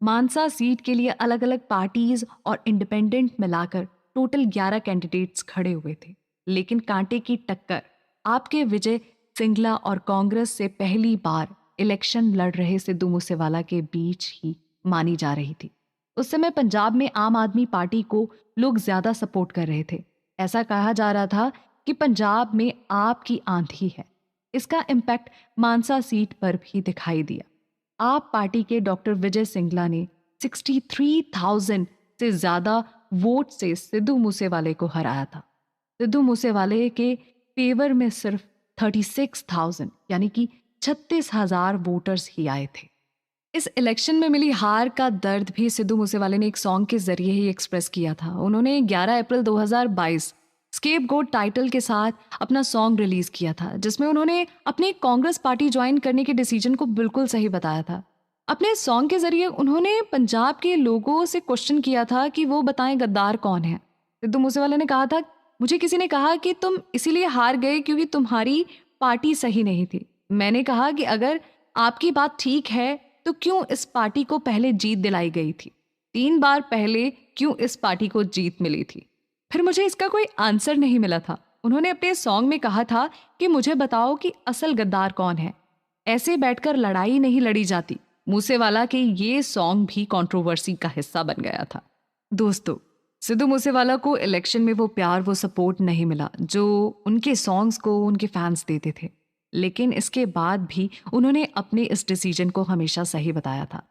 S1: मानसा सीट के लिए अलग अलग पार्टीज और इंडिपेंडेंट मिलाकर टोटल 11 कैंडिडेट्स खड़े हुए थे, लेकिन कांटे की टक्कर आपके विजय सिंगला और कांग्रेस से पहली बार इलेक्शन लड़ रहे सिद्धू मूसेवाला के बीच ही मानी जा रही थी। उस समय पंजाब में आम आदमी पार्टी को लोग ज्यादा सपोर्ट कर रहे थे। ऐसा कहा जा रहा था कि पंजाब में आप की आंधी है। इसका इम्पैक्ट मानसा सीट पर भी दिखाई दिया। आप पार्टी के डॉक्टर विजय सिंगला ने 63,000 से ज्यादा वोट से सिद्धू मूसेवाले को हराया था। सिद्धू मूसेवाले के फेवर में सिर्फ 36,000 यानी कि 36,000 वोटर्स ही आए थे। इस इलेक्शन में मिली हार का दर्द भी सिद्धू मूसेवाले ने एक सॉन्ग के जरिए ही एक्सप्रेस किया था। उन्होंने 11 अप्रैल 2022 स्केपगोट टाइटल के साथ अपना सॉन्ग रिलीज किया था, जिसमें उन्होंने अपनी कांग्रेस पार्टी ज्वाइन करने के डिसीजन को बिल्कुल सही बताया था। अपने सॉन्ग के जरिए उन्होंने पंजाब के लोगों से क्वेश्चन किया था कि वो बताएं गद्दार कौन है। सिद्धू मूसेवाले ने कहा था, मुझे किसी ने कहा कि तुम इसीलिए हार गए क्योंकि तुम्हारी पार्टी सही नहीं थी। मैंने कहा कि अगर आपकी बात ठीक है तो क्यों इस पार्टी को पहले जीत दिलाई गई थी? 3 बार पहले क्यों इस पार्टी को जीत मिली थी? फिर मुझे इसका कोई आंसर नहीं मिला था। उन्होंने अपने सॉन्ग में कहा था कि मुझे बताओ कि असल गद्दार कौन है। ऐसे बैठकर लड़ाई नहीं लड़ी जाती। मूसेवाला के ये सॉन्ग भी कंट्रोवर्सी का हिस्सा बन गया था। दोस्तों, सिद्धू मूसेवाला को इलेक्शन में वो प्यार, वो सपोर्ट नहीं मिला जो उनके सॉन्ग्स को उनके फैंस देते थे, लेकिन इसके बाद भी उन्होंने अपने इस डिसीजन को हमेशा सही बताया था।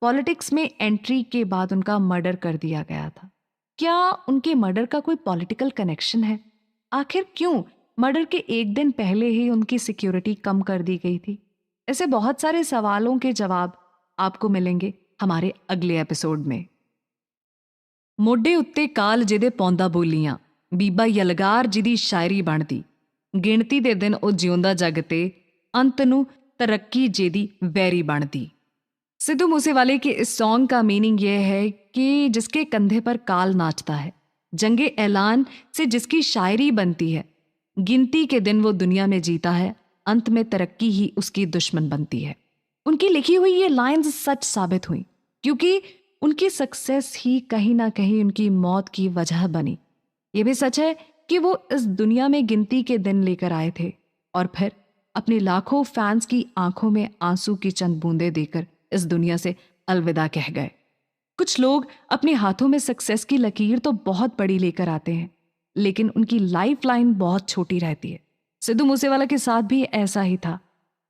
S1: पॉलिटिक्स में एंट्री के बाद उनका मर्डर कर दिया गया था। क्या उनके मर्डर का कोई पॉलिटिकल कनेक्शन है? आखिर क्यों मर्डर के एक दिन पहले ही उनकी सिक्योरिटी कम कर दी गई थी? ऐसे बहुत सारे सवालों के जवाब आपको मिलेंगे हमारे अगले एपिसोड में। मोढे उत्ते काल जिहदे पौंदा बोलियां, बीबा यलगार जिहदी शायरी ਬਣਦੀ, गिणती दे दिन ਉਹ ਜਿਉਂਦਾ जग ते, अंत ਨੂੰ तरक्की जेदी वैरी ਬਣਦੀ। सिद्धू मूसेवाले के इस सॉन्ग का मीनिंग यह है कि जिसके कंधे पर काल नाचता है, जंगे ऐलान से जिसकी शायरी बनती है, गिनती के दिन वो दुनिया में जीता है, अंत में तरक्की ही उसकी दुश्मन बनती है। उनकी लिखी हुई ये लाइंस सच साबित हुई, क्योंकि उनकी सक्सेस ही कहीं ना कहीं उनकी मौत की वजह बनी। ये भी सच है कि वो इस दुनिया में गिनती के दिन लेकर आए थे और फिर अपने लाखों फैंस की आंखों में आंसू की चंद बूंदें देकर इस दुनिया से अलविदा कह गए। कुछ लोग अपने हाथों में सक्सेस की लकीर तो बहुत बड़ी लेकर आते हैं, लेकिन उनकी लाइफ लाइन बहुत छोटी रहती है। सिद्धू मूसेवाला के साथ भी ऐसा ही था।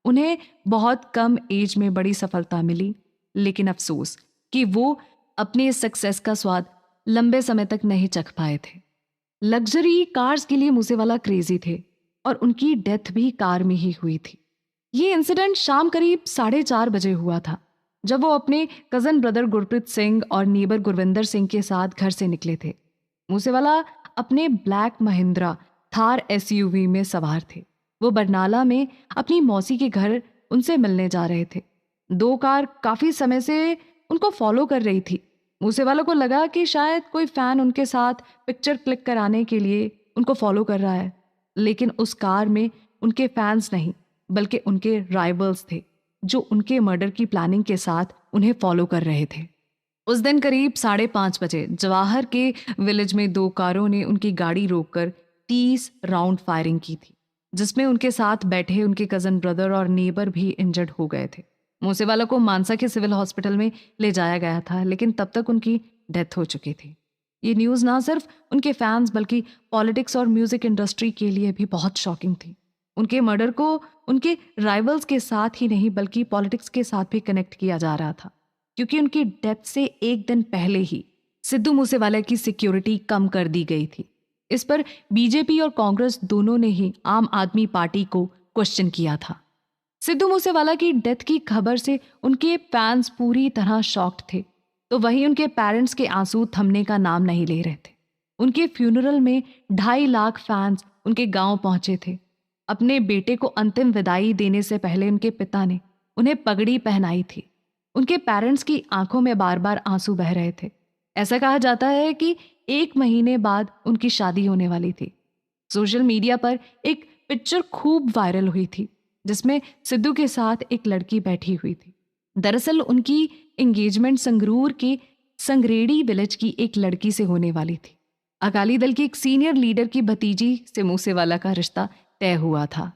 S1: उन्हें बहुत कम एज में बड़ी सफलता मिली, लेकिन अफसोस कि वो अपने सक्सेस का स्वाद लंबे समय तक नहीं चख पाए थे। लग्जरी कार्स के लिए मूसेवाला क्रेजी थे और उनकी डेथ भी कार में ही हुई थी। ये इंसिडेंट शाम करीब 4:30 बजे हुआ था, जब वो अपने कजन ब्रदर गुरप्रीत सिंह और नेबर गुरविंदर सिंह के साथ घर से निकले थे। मूसेवाला अपने ब्लैक महिंद्रा थार एसयूवी में सवार थे। वो बरनाला में अपनी मौसी के घर उनसे मिलने जा रहे थे। 2 कार काफी समय से उनको फॉलो कर रही थी। मूसेवाला को लगा कि शायद कोई फैन उनके साथ पिक्चर क्लिक कराने के लिए उनको फॉलो कर रहा है, लेकिन उस कार में उनके फैंस नहीं बल्कि उनके राइवल्स थे, जो उनके मर्डर की प्लानिंग के साथ उन्हें फॉलो कर रहे थे। उस दिन करीब 5:30 बजे जवाहर के विलेज में 2 कारों ने उनकी गाड़ी रोककर 30 राउंड फायरिंग की थी, जिसमें उनके साथ बैठे उनके कजन ब्रदर और नेबर भी इंजर्ड हो गए थे। मूसेवाला को मानसा के सिविल हॉस्पिटल में ले जाया गया था, लेकिन तब तक उनकी डेथ हो चुकी थी। ये न्यूज़ ना सिर्फ उनके फैंस बल्कि पॉलिटिक्स और म्यूजिक इंडस्ट्री के लिए भी बहुत शॉकिंग थी। उनके मर्डर को उनके राइवल्स के साथ ही नहीं बल्कि पॉलिटिक्स के साथ भी कनेक्ट किया जा रहा था, क्योंकि उनकी डेथ से एक दिन पहले ही सिद्धू मूसेवाला की सिक्योरिटी कम कर दी गई थी। इस पर बीजेपी और कांग्रेस दोनों ने ही आम आदमी पार्टी को क्वेश्चन किया था। सिद्धू मूसेवाला की डेथ की खबर से उनके फैंस पूरी तरह शॉक्ड थे, तो वहीं उनके पेरेंट्स के आंसू थमने का नाम नहीं ले रहे थे। उनके फ्यूनरल में 2.5 लाख फैंस उनके गांव पहुंचे थे। अपने बेटे को अंतिम विदाई देने से पहले उनके पिता ने उन्हें पगड़ी पहनाई थी। उनके पेरेंट्स की आंखों में बार बार आंसू बह रहे थे। ऐसा कहा जाता है कि 1 महीने बाद उनकी शादी होने वाली थी। सोशल मीडिया पर एक पिक्चर खूब वायरल हुई थी, जिसमें सिद्धू के साथ एक लड़की बैठी हुई थी। दरअसल उनकी एंगेजमेंट संगरूर के संगरेड़ी विलेज की एक लड़की से होने वाली थी। अकाली दल की एक सीनियर लीडर की भतीजी से मूसेवाला का रिश्ता तय हुआ था।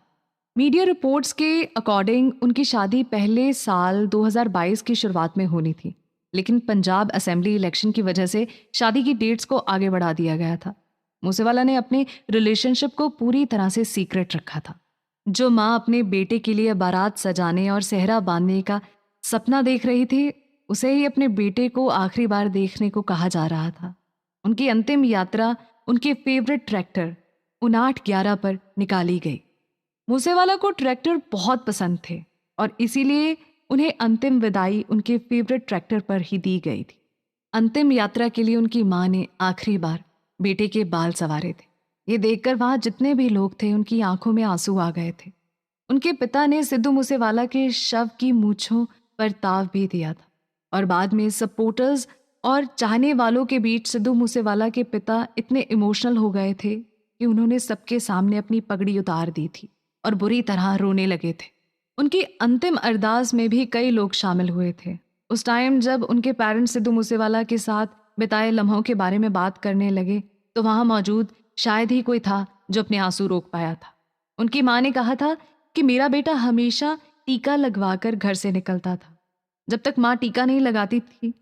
S1: मीडिया रिपोर्ट्स के अकॉर्डिंग उनकी शादी पहले साल 2022 की शुरुआत में होनी थी, लेकिन पंजाब असेंबली इलेक्शन की वजह से शादी की डेट्स को आगे बढ़ा दिया गया था। मूसेवाला ने अपने रिलेशनशिप को पूरी तरह से सीक्रेट रखा था। जो माँ अपने बेटे के लिए बारात सजाने और सेहरा बांधने का सपना देख रही थी, उसे ही अपने बेटे को आखिरी बार देखने को कहा जा रहा था। उनकी अंतिम यात्रा उनके फेवरेट ट्रैक्टर 5911 पर निकाली गई। मूसेवाला को ट्रैक्टर बहुत पसंद थे और इसीलिए उन्हें अंतिम विदाई उनके फेवरेट ट्रैक्टर पर ही दी गई थी। अंतिम यात्रा के लिए उनकी माँ ने आखिरी बार बेटे के बाल संवारे थे। ये देखकर वहां जितने भी लोग थे, उनकी आंखों में आंसू आ गए थे। उनके पिता ने सिद्धू मूसेवाला के शव की मूंछों पर ताव भी दिया था और बाद में सपोर्टर्स और चाहने वालों के बीच सिद्धू मूसेवाला के पिता इतने इमोशनल हो गए थे कि उन्होंने सबके सामने अपनी पगड़ी उतार दी थी और बुरी तरह रोने लगे थे। उनकी अंतिम अरदास में भी कई लोग शामिल हुए थे। उस टाइम जब उनके पेरेंट्स सिद्धू मूसेवाला के साथ बिताए लम्हों के बारे में बात करने लगे, तो वहां मौजूद शायद ही कोई था जो अपने आंसू रोक पाया था। उनकी माँ ने कहा था कि मेरा बेटा हमेशा टीका लगवाकर घर से निकलता था। जब तक माँ टीका नहीं लगाती थी,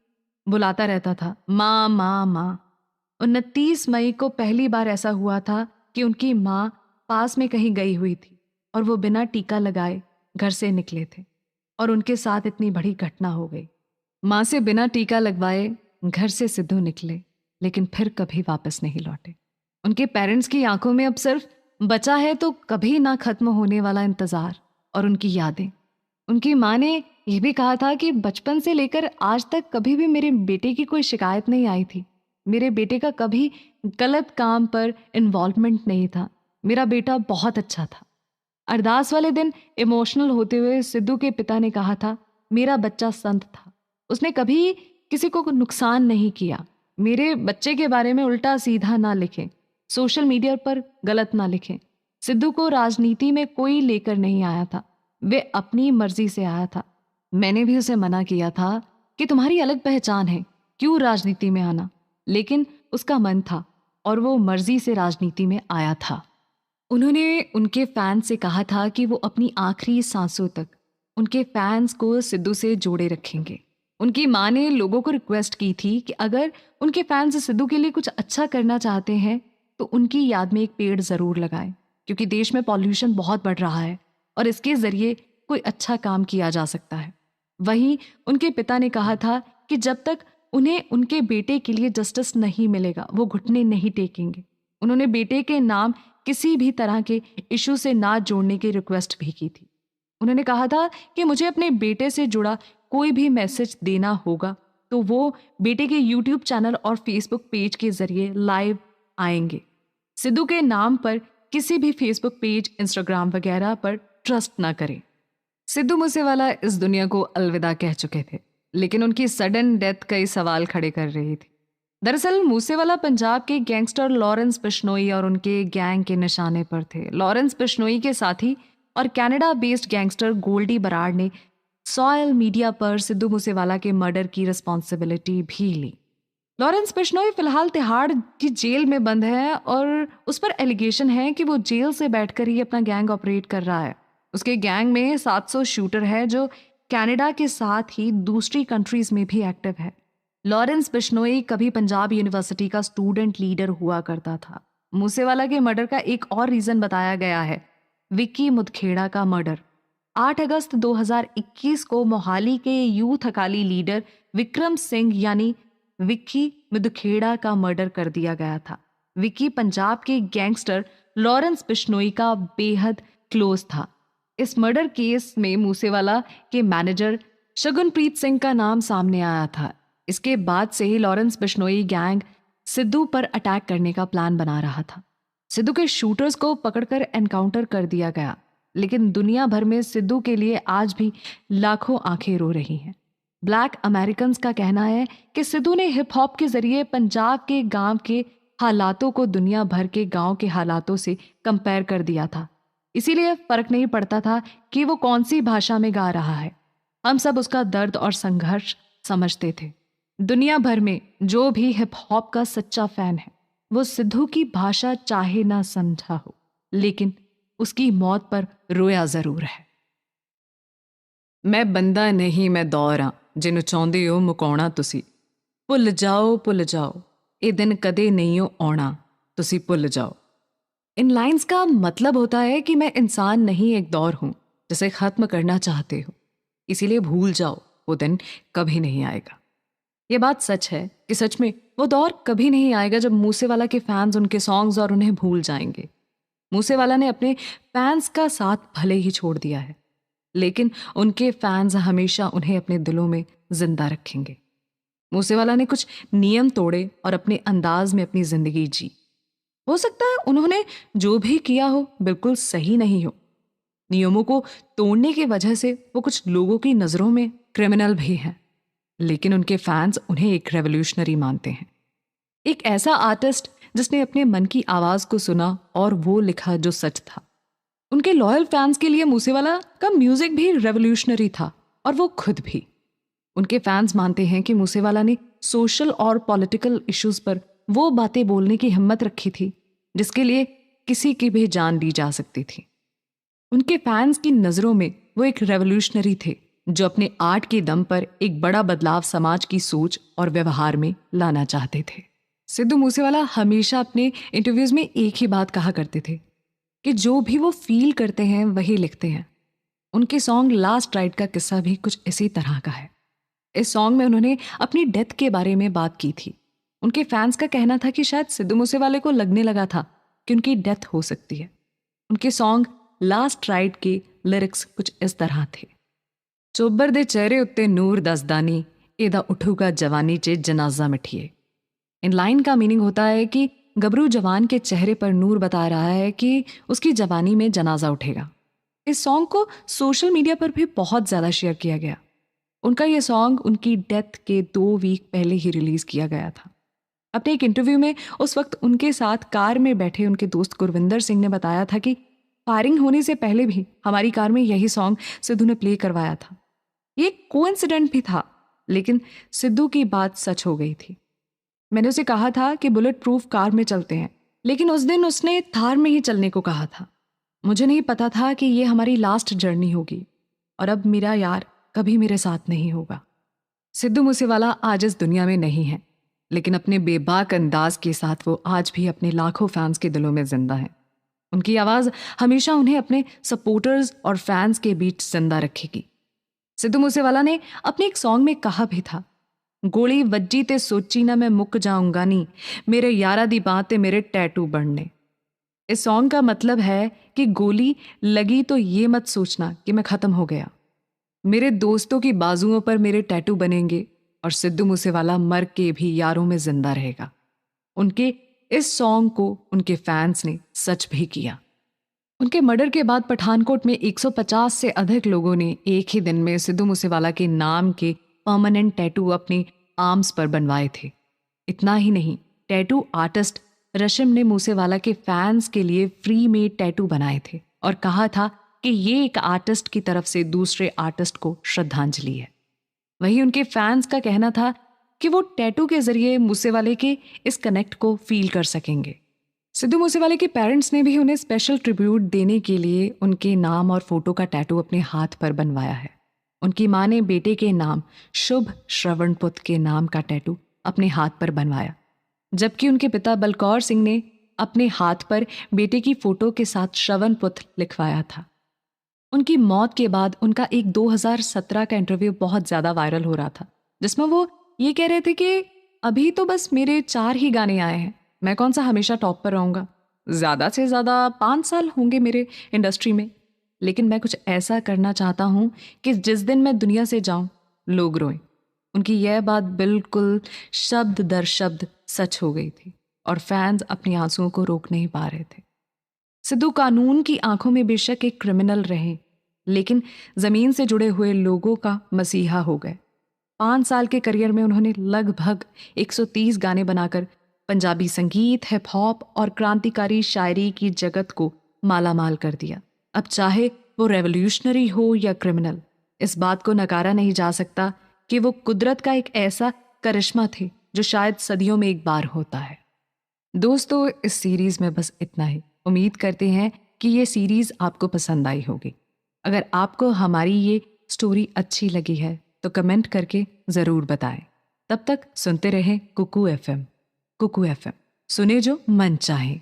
S1: बुलाता रहता था, माँ माँ माँ। 29 मई को पहली बार ऐसा हुआ था कि उनकी माँ पास में कहीं गई हुई थी और वो बिना टीका लगाए घर से निकले थे और उनके साथ इतनी बड़ी घटना हो गई। माँ से बिना टीका लगवाए घर से सिद्धू निकले, लेकिन फिर कभी वापस नहीं लौटे। उनके पेरेंट्स की आंखों में अब सिर्फ बचा है तो कभी ना खत्म होने वाला इंतजार और उनकी यादें। उनकी माँ ने यह भी कहा था कि बचपन से लेकर आज तक कभी भी मेरे बेटे की कोई शिकायत नहीं आई थी। मेरे बेटे का कभी गलत काम पर इन्वॉल्वमेंट नहीं था। मेरा बेटा बहुत अच्छा था। अरदास वाले दिन इमोशनल होते हुए सिद्धू के पिता ने कहा था, मेरा बच्चा संत था, उसने कभी किसी को नुकसान नहीं किया। मेरे बच्चे के बारे में उल्टा सीधा ना लिखें, सोशल मीडिया पर गलत ना लिखें। सिद्धू को राजनीति में कोई लेकर नहीं आया था, वे अपनी मर्जी से आया था। मैंने भी उसे मना किया था कि तुम्हारी अलग पहचान है, क्यों राजनीति में आना, लेकिन उसका मन था और वो मर्जी से राजनीति में आया था। उन्होंने उनके फैंस से कहा था कि वो अपनी आखिरी सांसों तक उनके फैंस को सिद्धू से जोड़े रखेंगे। उनकी माँ ने लोगों को रिक्वेस्ट की थी कि अगर उनके फैंस सिद्धू के लिए कुछ अच्छा करना चाहते हैं तो उनकी याद में एक पेड़ जरूर लगाएं, क्योंकि देश में पॉल्यूशन बहुत बढ़ रहा है और इसके जरिए कोई अच्छा काम किया जा सकता है। वहीं उनके पिता ने कहा था कि जब तक उन्हें उनके बेटे के लिए जस्टिस नहीं मिलेगा वो घुटने नहीं टेकेंगे। उन्होंने बेटे के नाम किसी भी तरह के इशू से ना जोड़ने की रिक्वेस्ट भी की थी। उन्होंने कहा था कि मुझे अपने बेटे से जुड़ा कोई भी मैसेज देना होगा तो वो बेटे के यूट्यूब चैनल और फेसबुक पेज के जरिए लाइव आएंगे। सिद्धू के नाम पर किसी भी फेसबुक पेज, इंस्टाग्राम वगैरह पर ट्रस्ट ना करें। सिद्धू मूसेवाला इस दुनिया को अलविदा कह चुके थे, लेकिन उनकी सडन डेथ कई सवाल खड़े कर रही थी। दरअसल मूसेवाला पंजाब के गैंगस्टर लॉरेंस बिश्नोई और उनके गैंग के निशाने पर थे। लॉरेंस बिश्नोई के साथी और Canada based gangster Goldy Brar ने सोशल मीडिया पर सिद्धू मूसेवाला के मर्डर की रिस्पॉन्सिबिलिटी भी ली। लॉरेंस बिश्नोई फिलहाल तिहाड़ की जेल में बंद है और उस पर एलिगेशन है कि वो जेल से बैठकर ही अपना गैंग ऑपरेट कर रहा है। उसके गैंग में 700 शूटर है जो कनाडा के साथ ही दूसरी कंट्रीज में भी एक्टिव है। लॉरेंस बिश्नोई कभी पंजाब यूनिवर्सिटी का स्टूडेंट लीडर हुआ करता था। मूसेवाला के मर्डर का एक और रीजन बताया गया है, विक्की मुदखेड़ा का मर्डर। 8 अगस्त 2021 को मोहाली के यूथ अकाली लीडर विक्रम सिंह यानी विक्की मुदखेड़ा का मर्डर कर दिया गया था। विक्की पंजाब के गैंगस्टर लॉरेंस बिश्नोई का बेहद क्लोज था। इस मर्डर केस में मूसेवाला के मैनेजर शगुनप्रीत सिंह का नाम सामने आया था। इसके बाद से ही लॉरेंस बिश्नोई गैंग सिद्धू पर अटैक करने का प्लान बना रहा था। सिद्धू के शूटर्स को पकड़कर एनकाउंटर कर दिया गया, लेकिन दुनिया भर में सिद्धू के लिए आज भी लाखों आंखें रो रही हैं। ब्लैक अमेरिकन्स का कहना है कि सिद्धू ने हिप हॉप के जरिए पंजाब के गांव के हालातों को दुनिया भर के गांव के हालातों से कंपेयर कर दिया था। इसीलिए फर्क नहीं पड़ता था कि वो कौन सी भाषा में गा रहा है, हम सब उसका दर्द और संघर्ष समझते थे। दुनिया भर में जो भी हिप हॉप का सच्चा फैन है वो सिद्धू की भाषा चाहे ना समझा हो, लेकिन उसकी मौत पर रोया जरूर है। मैं बंदा नहीं मैं दौर हाँ, जिन्हों चाहते हो मुकाउणा तुसी, भुल जाओ ये दिन कदे नहीं हो आना, तुसी भुल जाओ। इन लाइंस का मतलब होता है कि मैं इंसान नहीं एक दौर हूं जिसे खत्म करना चाहते हो, इसीलिए भूल जाओ वो दिन कभी नहीं आएगा। ये बात सच है कि सच में वो दौर कभी नहीं आएगा जब मूसेवाला के फैंस उनके सॉन्ग्स और उन्हें भूल जाएंगे। मूसेवाला ने अपने फैंस का साथ भले ही छोड़ दिया है, लेकिन उनके फैंस हमेशा उन्हें अपने दिलों में जिंदा रखेंगे। मूसेवाला ने कुछ नियम तोड़े और अपने अंदाज में अपनी जिंदगी जी। हो सकता है उन्होंने जो भी किया हो बिल्कुल सही नहीं हो, नियमों को तोड़ने की वजह से वो कुछ लोगों की नजरों में क्रिमिनल भी हैं, लेकिन उनके फैंस उन्हें एक रेवोल्यूशनरी मानते हैं, एक ऐसा आर्टिस्ट जिसने अपने मन की आवाज को सुना और वो लिखा जो सच था। उनके लॉयल फैंस के लिए मूसेवाला का म्यूजिक भी रेवोल्यूशनरी था और वो खुद भी। उनके फैंस मानते हैं कि मूसेवाला ने सोशल और पॉलिटिकल इश्यूज पर वो बातें बोलने की हिम्मत रखी थी जिसके लिए किसी की भी जान दी जा सकती थी। उनके फैंस की नजरों में वो एक रेवोल्यूशनरी थे जो अपने आर्ट के दम पर एक बड़ा बदलाव समाज की सोच और व्यवहार में लाना चाहते थे। सिद्धू मूसेवाला हमेशा अपने इंटरव्यूज में एक ही बात कहा करते थे कि जो भी वो फील करते हैं वही लिखते हैं। उनके सॉन्ग लास्ट राइड का किस्सा भी कुछ इसी तरह का है। इस सॉन्ग में उन्होंने अपनी डेथ के बारे में बात की थी। उनके फैंस का कहना था कि शायद सिद्धू मूसेवाले को लगने लगा था कि उनकी डेथ हो सकती है। उनके सॉन्ग लास्ट राइड के लिरिक्स कुछ इस तरह थे। चोबर दे चेहरे उत्ते नूर दसदानी, एदा उठूगा जवानी चे जनाजा मिठिए। इन लाइन का मीनिंग होता है कि गबरू जवान के चेहरे पर नूर बता रहा है कि उसकी जवानी में जनाजा उठेगा। इस सॉन्ग को सोशल मीडिया पर भी बहुत ज़्यादा शेयर किया गया। उनका ये सॉन्ग उनकी डेथ के 2 वीक पहले ही रिलीज किया गया था। अपने एक इंटरव्यू में उस वक्त उनके साथ कार में बैठे उनके दोस्त गुरविंदर सिंह ने बताया था कि फायरिंग होने से पहले भी हमारी कार में यही सॉन्ग सिद्धू ने प्ले करवाया था। ये कोइंसिडेंट भी था, लेकिन सिद्धू की बात सच हो गई थी। मैंने उसे कहा था कि बुलेट प्रूफ कार में चलते हैं, लेकिन उस दिन उसने थार में ही चलने को कहा था। मुझे नहीं पता था कि ये हमारी लास्ट जर्नी होगी और अब मेरा यार कभी मेरे साथ नहीं होगा। सिद्धू मूसेवाला आज इस दुनिया में नहीं है, लेकिन अपने बेबाक अंदाज के साथ वो आज भी अपने लाखों फैंस के दिलों में जिंदा है। उनकी आवाज हमेशा उन्हें अपने सपोर्टर्स और फैंस के बीच जिंदा रखेगी। सिद्धू मूसेवाला ने अपने एक सॉन्ग में कहा भी था, गोली वज्जी ते सोची ना मैं मुक जाऊंगा नी, मेरे यारा दी बात ते मेरे टैटू बनने। इस सॉन्ग का मतलब है कि गोली लगी तो ये मत सोचना कि मैं खत्म हो गया, मेरे दोस्तों की बाजुओं पर मेरे टैटू बनेंगे और सिद्धू मूसेवाला मर के भी यारों में जिंदा रहेगा। उनके इस सॉन्ग को उनके फैंस ने सच भी किया। उनके मर्डर के बाद पठानकोट में 150 से अधिक लोगों ने एक ही दिन में सिद्धू मूसेवाला के नाम के परमानेंट टैटू अपने आर्म्स पर बनवाए थे। इतना ही नहीं, टैटू आर्टिस्ट रशिम ने मूसेवाला के फैंस के लिए फ्री में टैटू बनाए थे और कहा था कि ये एक आर्टिस्ट की तरफ से दूसरे आर्टिस्ट को श्रद्धांजलि है। वहीं उनके फैंस का कहना था कि वो टैटू के जरिए मूसेवाले के इस कनेक्ट को फील कर सकेंगे। सिद्धू मूसेवाले के पेरेंट्स ने भी उन्हें स्पेशल ट्रिब्यूट देने के लिए उनके नाम और फोटो का टैटू अपने हाथ पर बनवाया है। उनकी मां ने बेटे के नाम शुभ श्रवणपुत के नाम का टैटू अपने हाथ पर बनवाया, जबकि उनके पिता बलकौर सिंह ने अपने हाथ पर बेटे की फोटो के साथ श्रवणपुत लिखवाया था। उनकी मौत के बाद उनका एक 2017 का इंटरव्यू बहुत ज्यादा वायरल हो रहा था, जिसमें वो ये कह रहे थे कि अभी तो बस मेरे 4 ही गाने आए हैं, मैं कौन सा हमेशा टॉप पर रहूंगा, ज्यादा से ज्यादा 5 साल होंगे मेरे इंडस्ट्री में, लेकिन मैं कुछ ऐसा करना चाहता हूँ कि जिस दिन मैं दुनिया से जाऊं लोग रोएं। उनकी यह बात बिल्कुल शब्द दर शब्द सच हो गई थी और फैंस अपनी आंसुओं को रोक नहीं पा रहे थे। सिद्धू कानून की आंखों में बेशक एक क्रिमिनल रहे, लेकिन जमीन से जुड़े हुए लोगों का मसीहा हो गए। 5 साल के करियर में उन्होंने लगभग 130 गाने बनाकर पंजाबी संगीत, हिप हॉप और क्रांतिकारी शायरी की जगत को मालामाल कर दिया। अब चाहे वो रेवोल्यूशनरी हो या क्रिमिनल, इस बात को नकारा नहीं जा सकता कि वो कुदरत का एक ऐसा करिश्मा थे जो शायद सदियों में एक बार होता है। दोस्तों, इस सीरीज में बस इतना ही। उम्मीद करते हैं कि ये सीरीज आपको पसंद आई होगी। अगर आपको हमारी ये स्टोरी अच्छी लगी है तो कमेंट करके ज़रूर बताएं। तब तक सुनते रहें कुकू एफएम। कुकू एफएम, सुने जो मन चाहे।